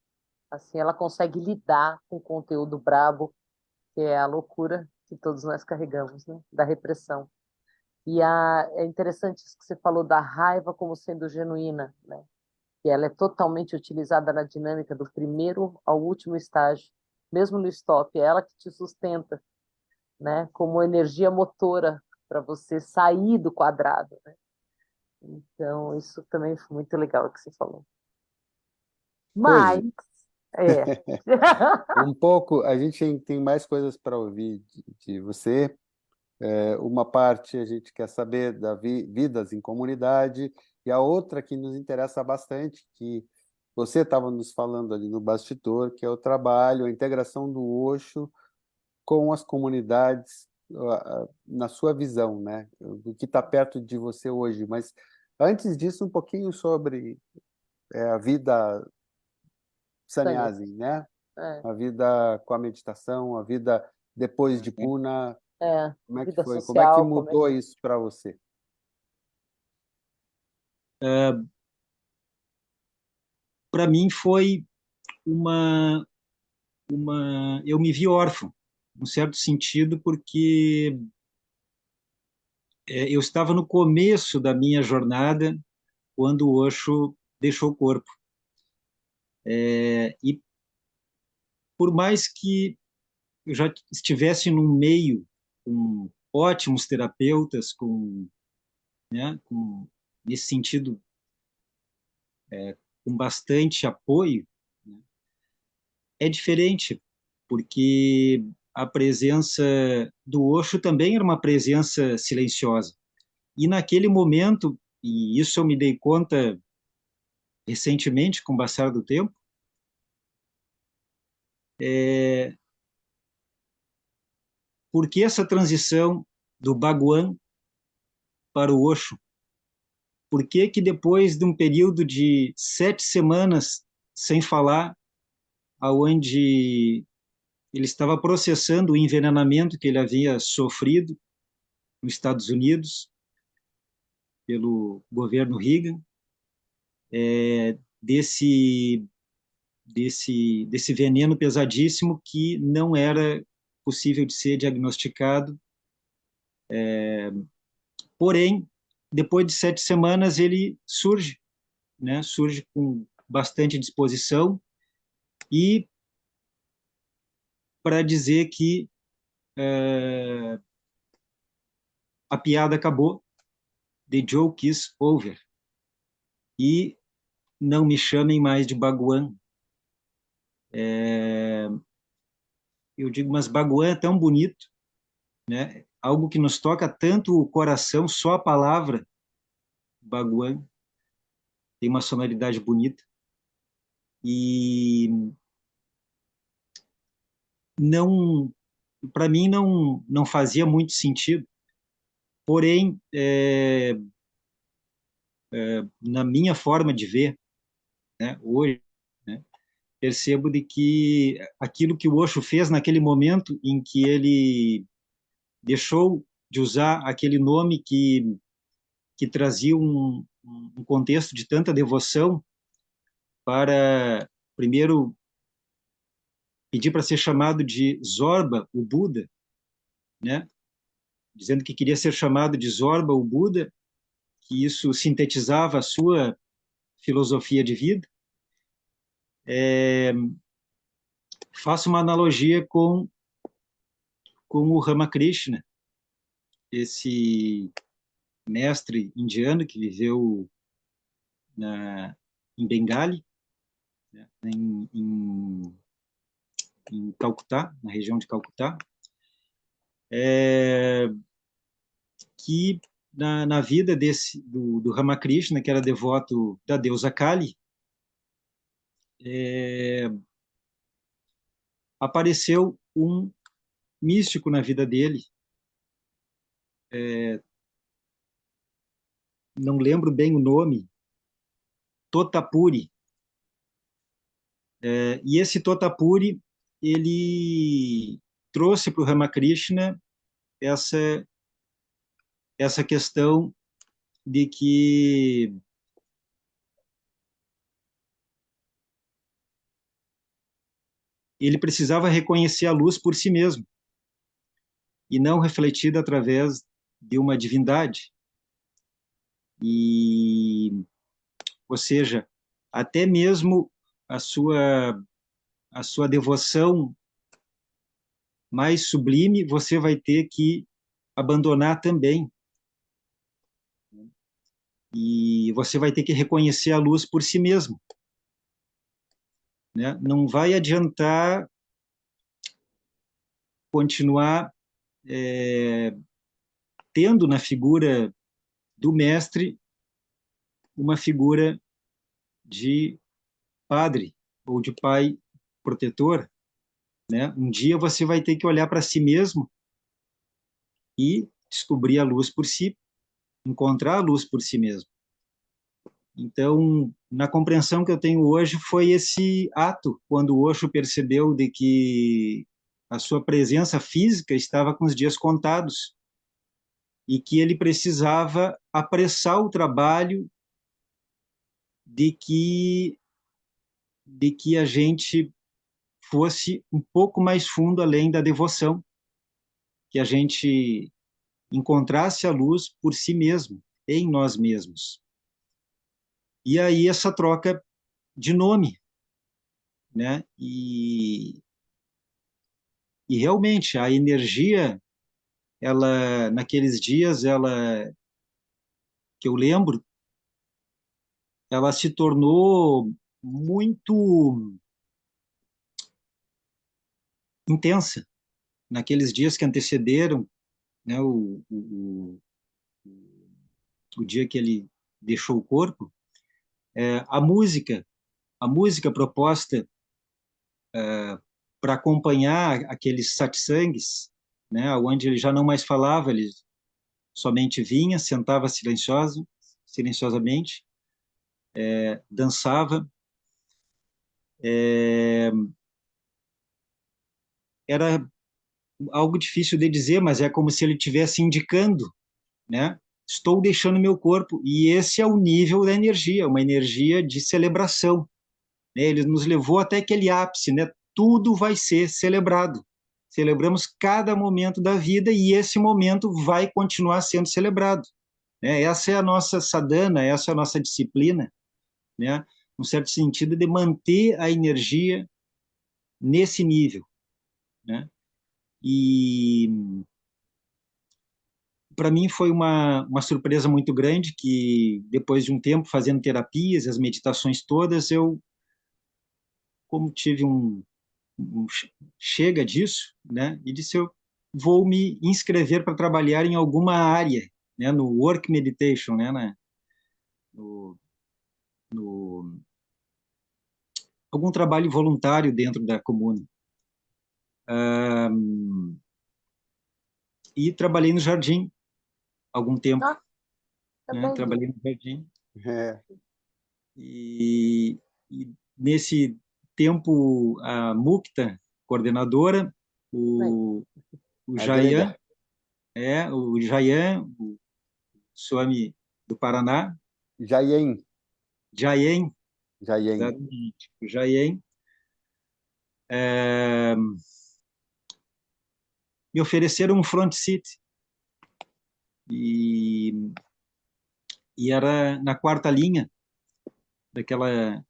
Assim, ela consegue lidar com o conteúdo brabo, que é a loucura que todos nós carregamos, né, da repressão. É interessante isso que você falou da raiva como sendo genuína, né? Que ela é totalmente utilizada na dinâmica do primeiro ao último estágio, mesmo no stop, é ela que te sustenta, né? Como energia motora para você sair do quadrado, né? Então, isso também foi muito legal que você falou. Mas, Coisa. é. Um pouco, a gente tem mais coisas para ouvir de você. Uma parte a gente quer saber da vidas em comunidade, e a outra que nos interessa bastante, que você estava nos falando ali no bastidor, que é o trabalho, a integração do Osho com as comunidades, na sua visão, né? Do que está perto de você hoje. Mas antes disso, um pouquinho sobre a vida Sânia, sannyasi, né? é, A vida com a meditação, a vida depois de Puna. Como é que vida foi? Como é que social, como é mudou isso para você? Para mim foi uma, eu me vi órfão, num certo sentido, porque eu estava no começo da minha jornada quando o Osho deixou o corpo. E por mais que eu já estivesse no meio com ótimos terapeutas, né, nesse sentido, com bastante apoio, né, é diferente, porque a presença do Osho também era uma presença silenciosa. E naquele momento, e isso eu me dei conta recentemente, com o passar do tempo, por que essa transição do Bhagwan para o Osho? Por que que depois de um período de 7 semanas sem falar, aonde ele estava processando o envenenamento que ele havia sofrido nos Estados Unidos pelo governo Reagan, desse desse veneno pesadíssimo que não era possível de ser diagnosticado. Porém, depois de 7 semanas ele surge, né? Surge com bastante disposição e para dizer que a piada acabou, the joke is over, e não me chamem mais de Baguan. Eu digo, mas Baguan é tão bonito, né? Algo que nos toca tanto o coração, só a palavra Baguan tem uma sonoridade bonita. E não, para mim não fazia muito sentido. Porém, na minha forma de ver, né, hoje, né, percebo de que aquilo que o Osho fez naquele momento em que ele deixou de usar aquele nome que trazia um contexto de tanta devoção para, primeiro, pedir para ser chamado de Zorba, o Buda, né, dizendo que queria ser chamado de Zorba, o Buda, que isso sintetizava a sua filosofia de vida. Faço uma analogia com o Ramakrishna, esse mestre indiano que viveu em Bengali, né, em Calcutá, na região de Calcutá, que na vida do Ramakrishna, que era devoto da deusa Kali, apareceu um místico na vida dele, não lembro bem o nome, Totapuri. E esse Totapuri, ele trouxe para o Ramakrishna essa questão de que ele precisava reconhecer a luz por si mesmo e não refletida através de uma divindade. Ou seja, até mesmo a sua devoção mais sublime você vai ter que abandonar também. E você vai ter que reconhecer a luz por si mesmo, né? Não vai adiantar continuar tendo na figura do mestre uma figura de padre ou de pai protetor, né? Um dia você vai ter que olhar para si mesmo e descobrir a luz por si, encontrar a luz por si mesmo. Então, na compreensão que eu tenho hoje, foi esse ato, quando o Osho percebeu de que a sua presença física estava com os dias contados e que ele precisava apressar o trabalho de que a gente fosse um pouco mais fundo além da devoção, que a gente encontrasse a luz por si mesmo, em nós mesmos. E aí essa troca de nome, né? E realmente a energia, ela naqueles dias, ela que eu lembro, ela se tornou muito intensa naqueles dias que antecederam, né, o dia que ele deixou o corpo. A música proposta para acompanhar aqueles satsangs, né, onde ele já não mais falava, ele somente vinha, sentava silenciosamente, dançava. Era algo difícil de dizer, mas é como se ele estivesse indicando, né? Estou deixando meu corpo, e esse é o nível da energia, uma energia de celebração, né? Ele nos levou até aquele ápice, né? Tudo vai ser celebrado. Celebramos cada momento da vida e esse momento vai continuar sendo celebrado, né? Essa é a nossa sadhana, essa é a nossa disciplina, né? Um certo sentido de manter a energia nesse nível, né? E para mim foi uma surpresa muito grande que, depois de um tempo fazendo terapias, as meditações todas, eu, como tive um chega disso, né, e disse, eu vou me inscrever para trabalhar em alguma área, né, no work meditation, né, no, no algum trabalho voluntário dentro da comuna. E trabalhei no jardim algum tempo, né, Também. trabalhei no jardim. É, E nesse tempo, a Mukta, coordenadora, o, o a Jayan, grega. o Swami do Paraná, Jayen. Jayen, Jayen. exatamente, o Jayen, me ofereceram um front seat, e, e era na quarta linha daquela,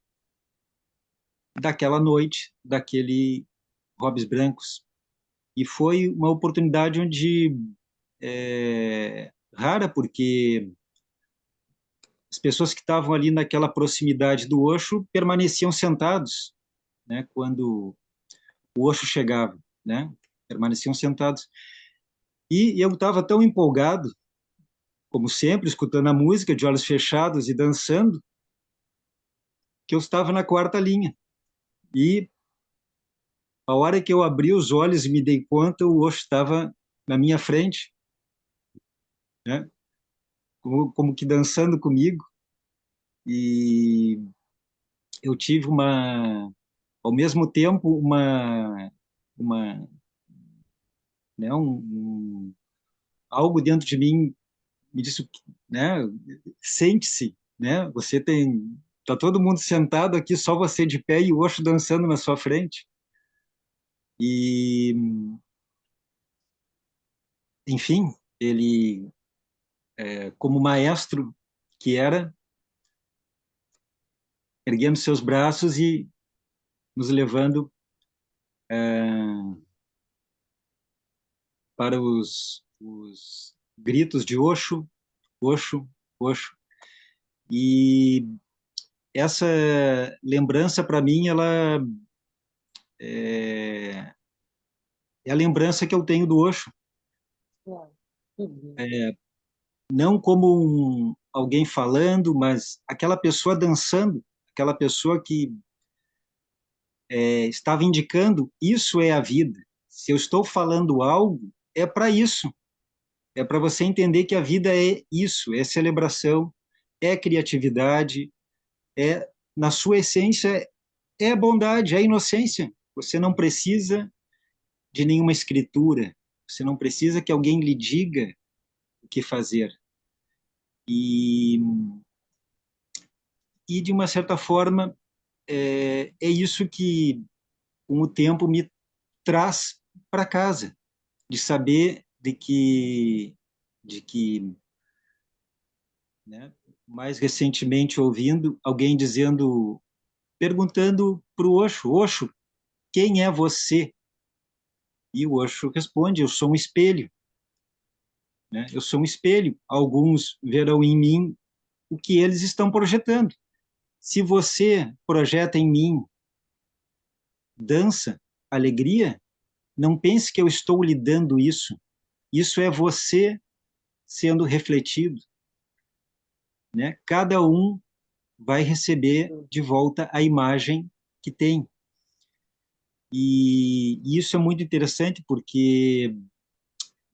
daquela noite, daquele Robes Brancos. E foi uma oportunidade onde rara, porque as pessoas que estavam ali naquela proximidade do Osho permaneciam sentados, né, quando o Osho chegava, né, permaneciam sentados. E eu estava tão empolgado como sempre, escutando a música, de olhos fechados e dançando, que eu estava na quarta linha. E a hora que eu abri os olhos e me dei conta, o Osho estava na minha frente, né? Como que dançando comigo. E eu tive ao mesmo tempo, uma, né, algo dentro de mim me disse, né, sente-se, né? Tá todo mundo sentado aqui, só você de pé e o Osho dançando na sua frente. E, enfim, ele, como maestro que era, erguendo seus braços e nos levando para os gritos de Osho, Osho, Osho. E essa lembrança, para mim, ela é, é a lembrança que eu tenho do Osho. Que lindo. Não como alguém falando, mas aquela pessoa dançando, aquela pessoa que estava indicando, isso é a vida. Se eu estou falando algo, é para isso. É para você entender que a vida é isso, é celebração, é criatividade, na sua essência, é bondade, é inocência. Você não precisa de nenhuma escritura, você não precisa que alguém lhe diga o que fazer. E, de uma certa forma, é isso que, com o tempo, me traz para casa, de saber de que, né, mais recentemente ouvindo alguém dizendo, perguntando para o Osho, Osho, quem é você? E o Osho responde, eu sou um espelho, né? Eu sou um espelho. Alguns verão em mim o que eles estão projetando. Se você projeta em mim dança, alegria, não pense que eu estou lhe dando isso. Isso é você sendo refletido, né? Cada um vai receber de volta a imagem que tem. E isso é muito interessante porque,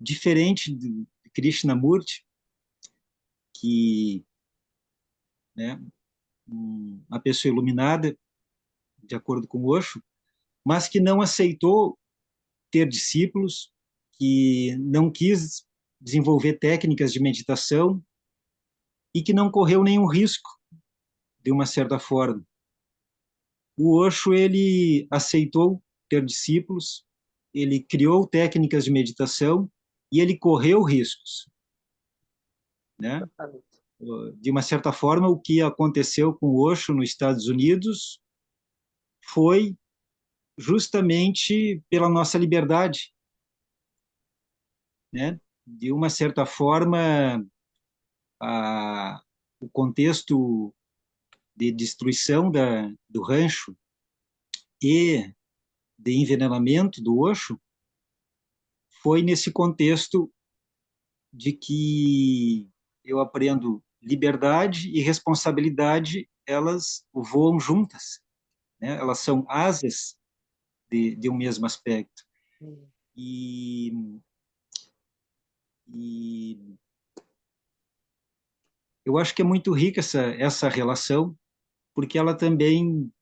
diferente de Krishnamurti, que, né, uma pessoa iluminada, de acordo com Osho, mas que não aceitou ter discípulos, que não quis desenvolver técnicas de meditação e que não correu nenhum risco, de uma certa forma. O Osho, ele aceitou ter discípulos, ele criou técnicas de meditação e ele correu riscos, né? De uma certa forma, o que aconteceu com o Osho nos Estados Unidos foi justamente pela nossa liberdade, né? De uma certa forma, a, o contexto de destruição do rancho e de envenenamento do Osho foi nesse contexto de que eu aprendo liberdade e responsabilidade, elas voam juntas, né? Elas são asas de um mesmo aspecto. E, e eu acho que é muito rica essa relação, porque ela também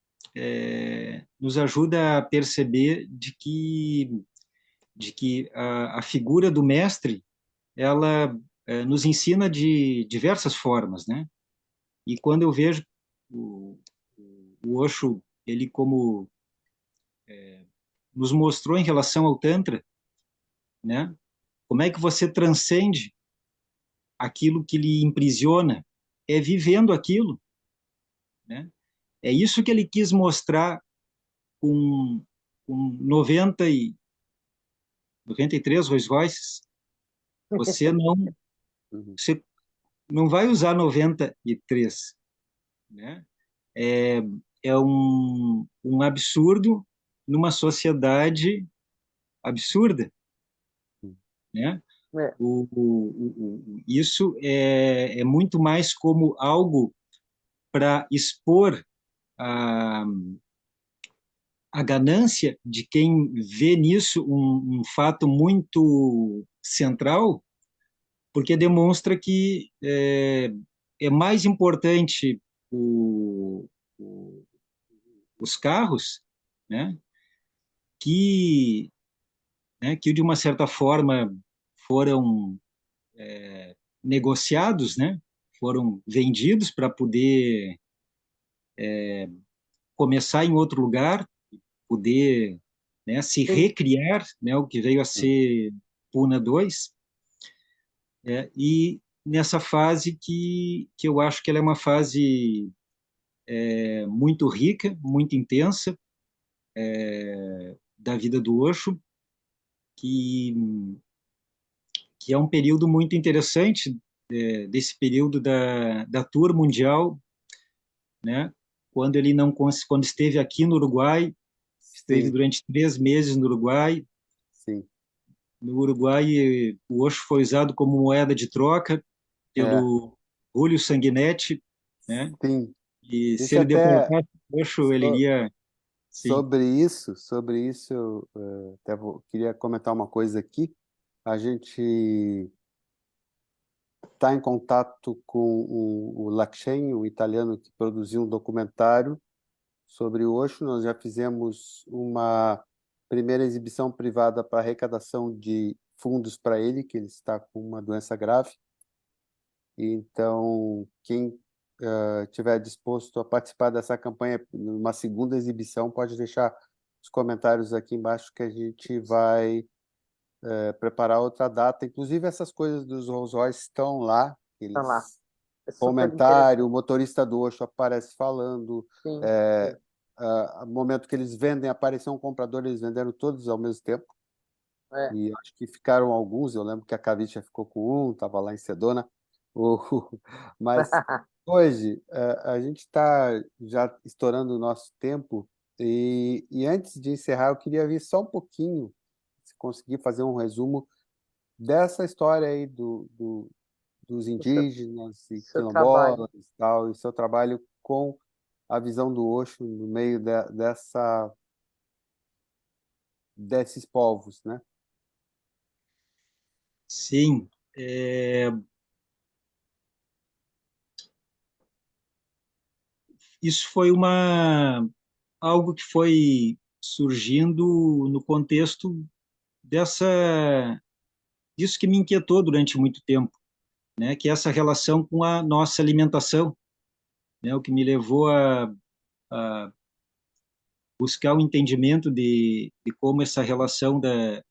nos ajuda a perceber de que a figura do mestre, ela nos ensina de diversas formas, né? E quando eu vejo o, o Osho, ele como nos mostrou em relação ao Tantra, né? Como é que você transcende aquilo que lhe imprisiona? É vivendo aquilo, né? É isso que ele quis mostrar com 93 Rolls Royces. Você não, Uhum. você não vai usar 93, né? É, é um absurdo numa sociedade absurda, né? É, Isso é muito mais como algo para expor a, a ganância de quem vê nisso um fato muito central, porque demonstra que é mais importante o, o, os carros, né, que, que de uma certa forma foram negociados, né, foram vendidos para poder começar em outro lugar, poder, né, se sim, recriar, né, o que veio a ser Puna 2, e nessa fase que eu acho que ela é uma fase muito rica, muito intensa da vida do Osho, que, que é um período muito interessante, desse período da tour mundial, né? Quando ele não quando esteve aqui no Uruguai, esteve sim, durante 3 meses no Uruguai. sim. No Uruguai, o Osho foi usado como moeda de troca É, pelo Júlio Sanguinetti, né? sim. E se Deixa ele até deportasse o Osho, ele so- iria, sim, sobre isso, eu até queria comentar uma coisa aqui. A gente está em contato com o Lakshen, o italiano que produziu um documentário sobre o Osho. Nós já fizemos uma primeira exibição privada para arrecadação de fundos para ele, que ele está com uma doença grave. Então, quem tiver disposto a participar dessa campanha, numa segunda exibição, pode deixar os comentários aqui embaixo que a gente vai preparar outra data. Inclusive, essas coisas dos Rolls Royce estão lá, tá lá. eles É super comentário, o interessante. motorista do Osho aparece falando, Sim, é, sim. no momento que eles vendem, apareceu um comprador, eles venderam todos ao mesmo tempo, É. e acho que ficaram alguns, eu lembro que a Kavicha ficou com um, estava lá em Sedona, mas hoje a gente está já estourando o nosso tempo, e antes de encerrar, eu queria ver só um pouquinho, se conseguir fazer um resumo dessa história aí dos O seu, indígenas e seu trabalho. quilombolas e tal, e seu trabalho com a visão do Osho no meio desses povos, né? sim. Isso foi algo que foi surgindo no contexto dessa disso que me inquietou durante muito tempo, né? Que é essa relação com a nossa alimentação, né? O que me levou a buscar o entendimento de como essa relação da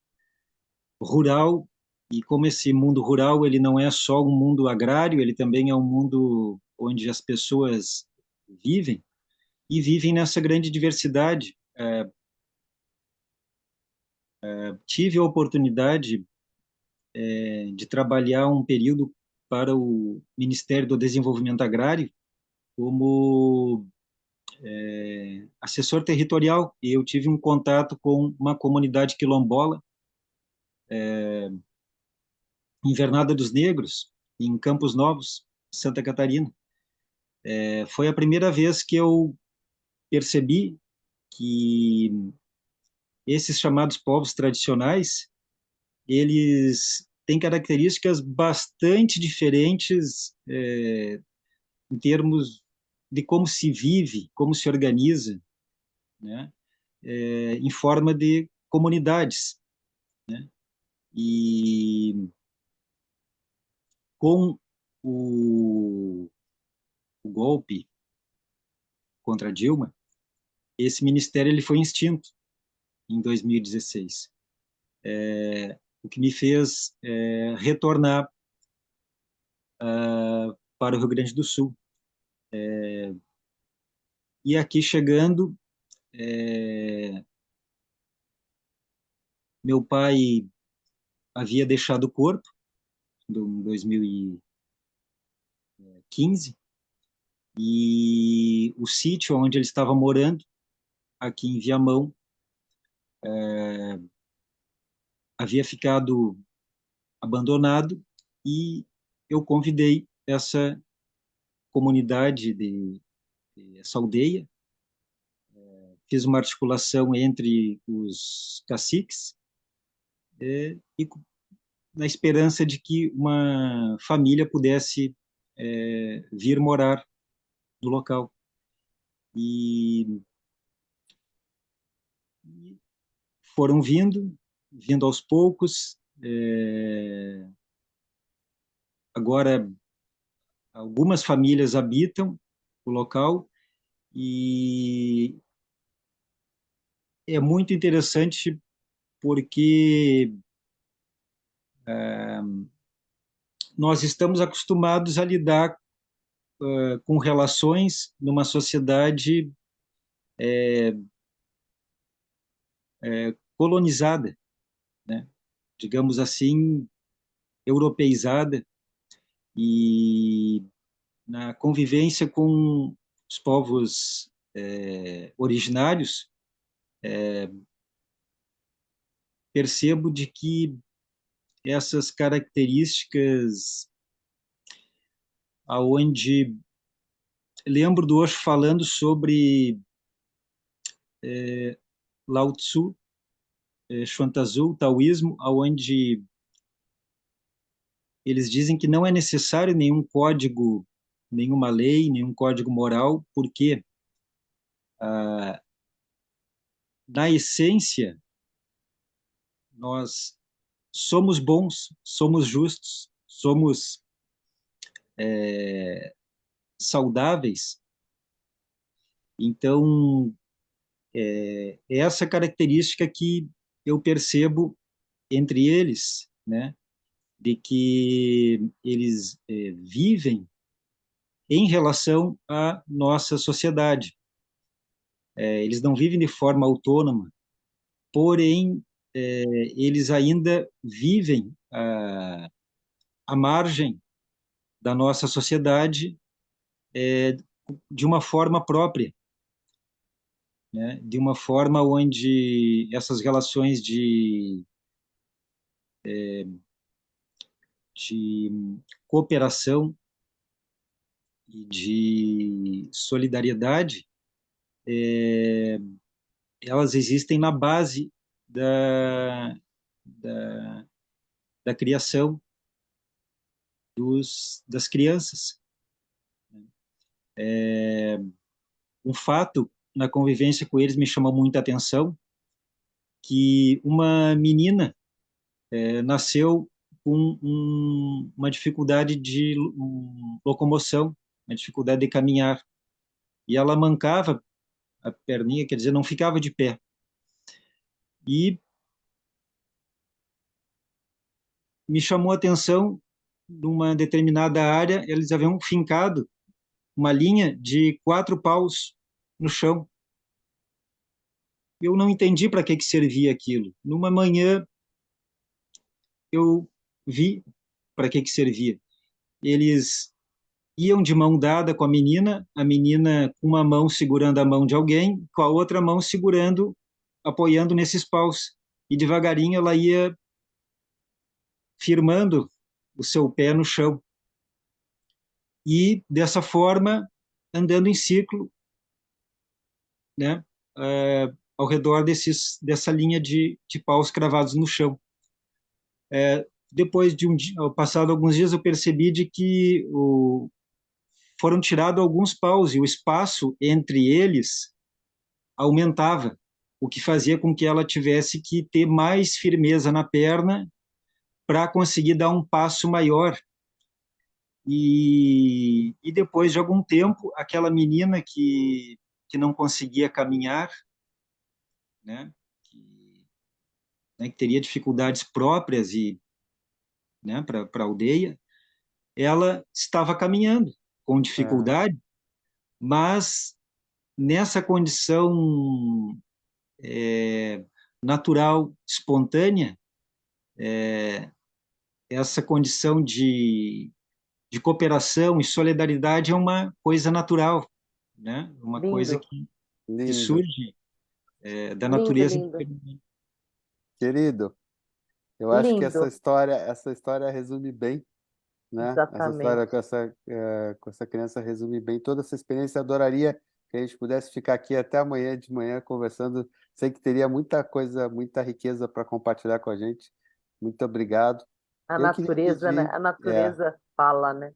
rural e como esse mundo rural ele não é só um mundo agrário, ele também é um mundo onde as pessoas vivem e vivem nessa grande diversidade. Tive a oportunidade de trabalhar um período para o Ministério do Desenvolvimento Agrário como assessor territorial e eu tive um contato com uma comunidade quilombola em Invernada dos Negros, em Campos Novos, Santa Catarina. Foi a primeira vez que eu percebi que esses chamados povos tradicionais, eles têm características bastante diferentes em termos de como se vive, como se organiza, né? Em forma de comunidades. E com o golpe contra Dilma, esse ministério ele foi extinto em 2016, o que me fez retornar para o Rio Grande do Sul. E aqui chegando, meu pai havia deixado o corpo em 2015 e o sítio onde ele estava morando, aqui em Viamão, havia ficado abandonado, e eu convidei essa comunidade, essa aldeia, fiz uma articulação entre os caciques, e na esperança de que uma família pudesse vir morar no local. E foram vindo aos poucos. Agora, algumas famílias habitam o local, e é muito interessante porque nós estamos acostumados a lidar com relações numa sociedade colonizada, né? Digamos assim, europeizada, e na convivência com os povos originários, percebo de que essas características, aonde lembro do Osho falando sobre Lao Tzu, Chuan Tzu, taoísmo, aonde eles dizem que não é necessário nenhum código, nenhuma lei, nenhum código moral, porque na essência nós somos bons, somos justos, somos saudáveis. Então, essa característica que eu percebo entre eles, né, de que eles vivem em relação à nossa sociedade. Eles não vivem de forma autônoma, porém, eles ainda vivem à margem da nossa sociedade de uma forma própria, né? De uma forma onde essas relações de cooperação e de solidariedade, elas existem na base da, da criação das crianças. Um fato na convivência com eles me chamou muita atenção, que uma menina nasceu com uma dificuldade de locomoção, uma dificuldade de caminhar, e ela mancava a perninha, quer dizer, não ficava de pé. E me chamou a atenção, numa determinada área, eles haviam fincado uma linha de 4 paus no chão. Eu não entendi para que servia aquilo. Numa manhã, eu vi para que servia. Eles iam de mão dada com a menina com uma mão segurando a mão de alguém, com a outra mão segurando, apoiando nesses paus. E devagarinho ela ia firmando o seu pé no chão. E, dessa forma, andando em ciclo, né, ao redor dessa linha de paus cravados no chão. Depois de passado alguns dias, eu percebi de que foram tirados alguns paus e o espaço entre eles aumentava, o que fazia com que ela tivesse que ter mais firmeza na perna para conseguir dar um passo maior. E depois de algum tempo, aquela menina que não conseguia caminhar, né, que teria dificuldades próprias e, né, para a aldeia, ela estava caminhando com dificuldade, mas nessa condição natural, espontânea, essa condição de cooperação e solidariedade é uma coisa natural, né? Uma coisa Lindo, que Lindo. surge da lindo, natureza. lindo. Querido, Eu acho que Lindo, essa história resume bem, né? Essa exatamente. história com essa criança resume bem toda essa experiência. Eu adoraria que a gente pudesse ficar aqui até amanhã de manhã conversando. Sei que teria muita coisa, muita riqueza para compartilhar com a gente. Muito obrigado. A Eu queria natureza, né? pedir, A natureza fala, né?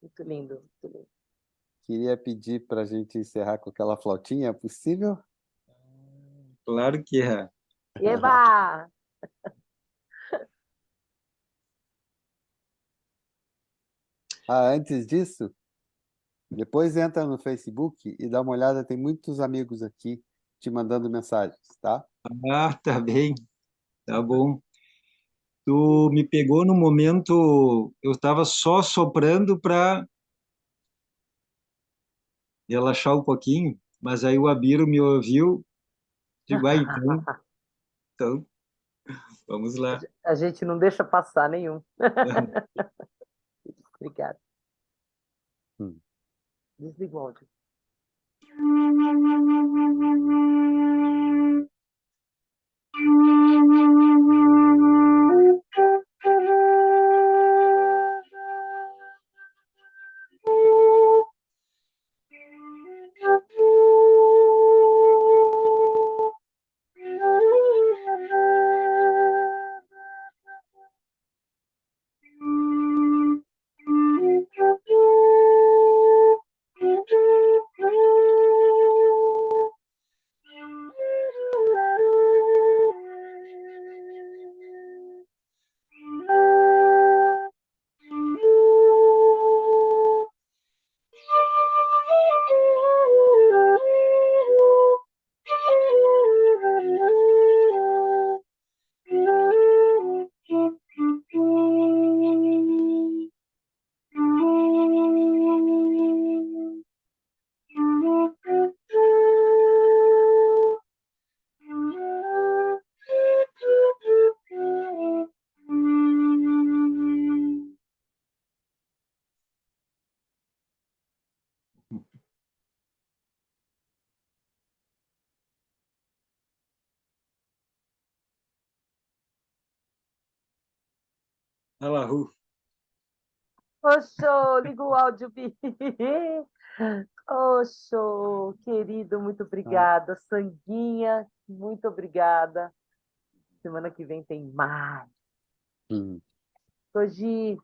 Muito lindo, muito lindo. queria pedir para a gente encerrar com aquela flautinha, é possível? Claro que é. Eba! Ah, antes disso, depois entra no Facebook e dá uma olhada, tem muitos amigos aqui te mandando mensagens, tá? Ah, tá bem, tá bom. Tu me pegou no momento, eu estava só soprando para relaxar um pouquinho, mas aí o Abiro me ouviu, digo, ah, então, vamos lá. A gente não deixa passar nenhum. Obrigada. Hum. Desliga o áudio. Alahu. Oxô, liga o áudio, Bi. Oxô, querido, muito Ah, obrigada. Sanguinha, muito obrigada. Semana que vem tem mais. hum. Hoje,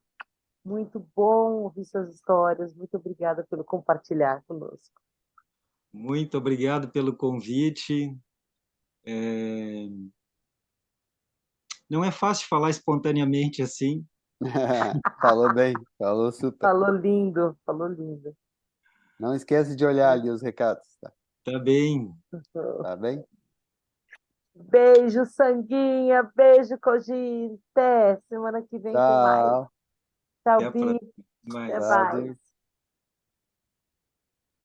muito bom ouvir suas histórias. Muito obrigada pelo compartilhar conosco. Muito obrigado pelo convite. É, não é fácil falar espontaneamente assim. Falou bem, falou super. Falou lindo, falou lindo. Não esquece de olhar ali os recados, tá? Tá bem. Tá bem? Beijo, Sanguinha. Beijo, Cogir. Até semana que vem tem mais. Tchau. Tchau, Até a Bi. próxima. Até Mais. mais. Tchau,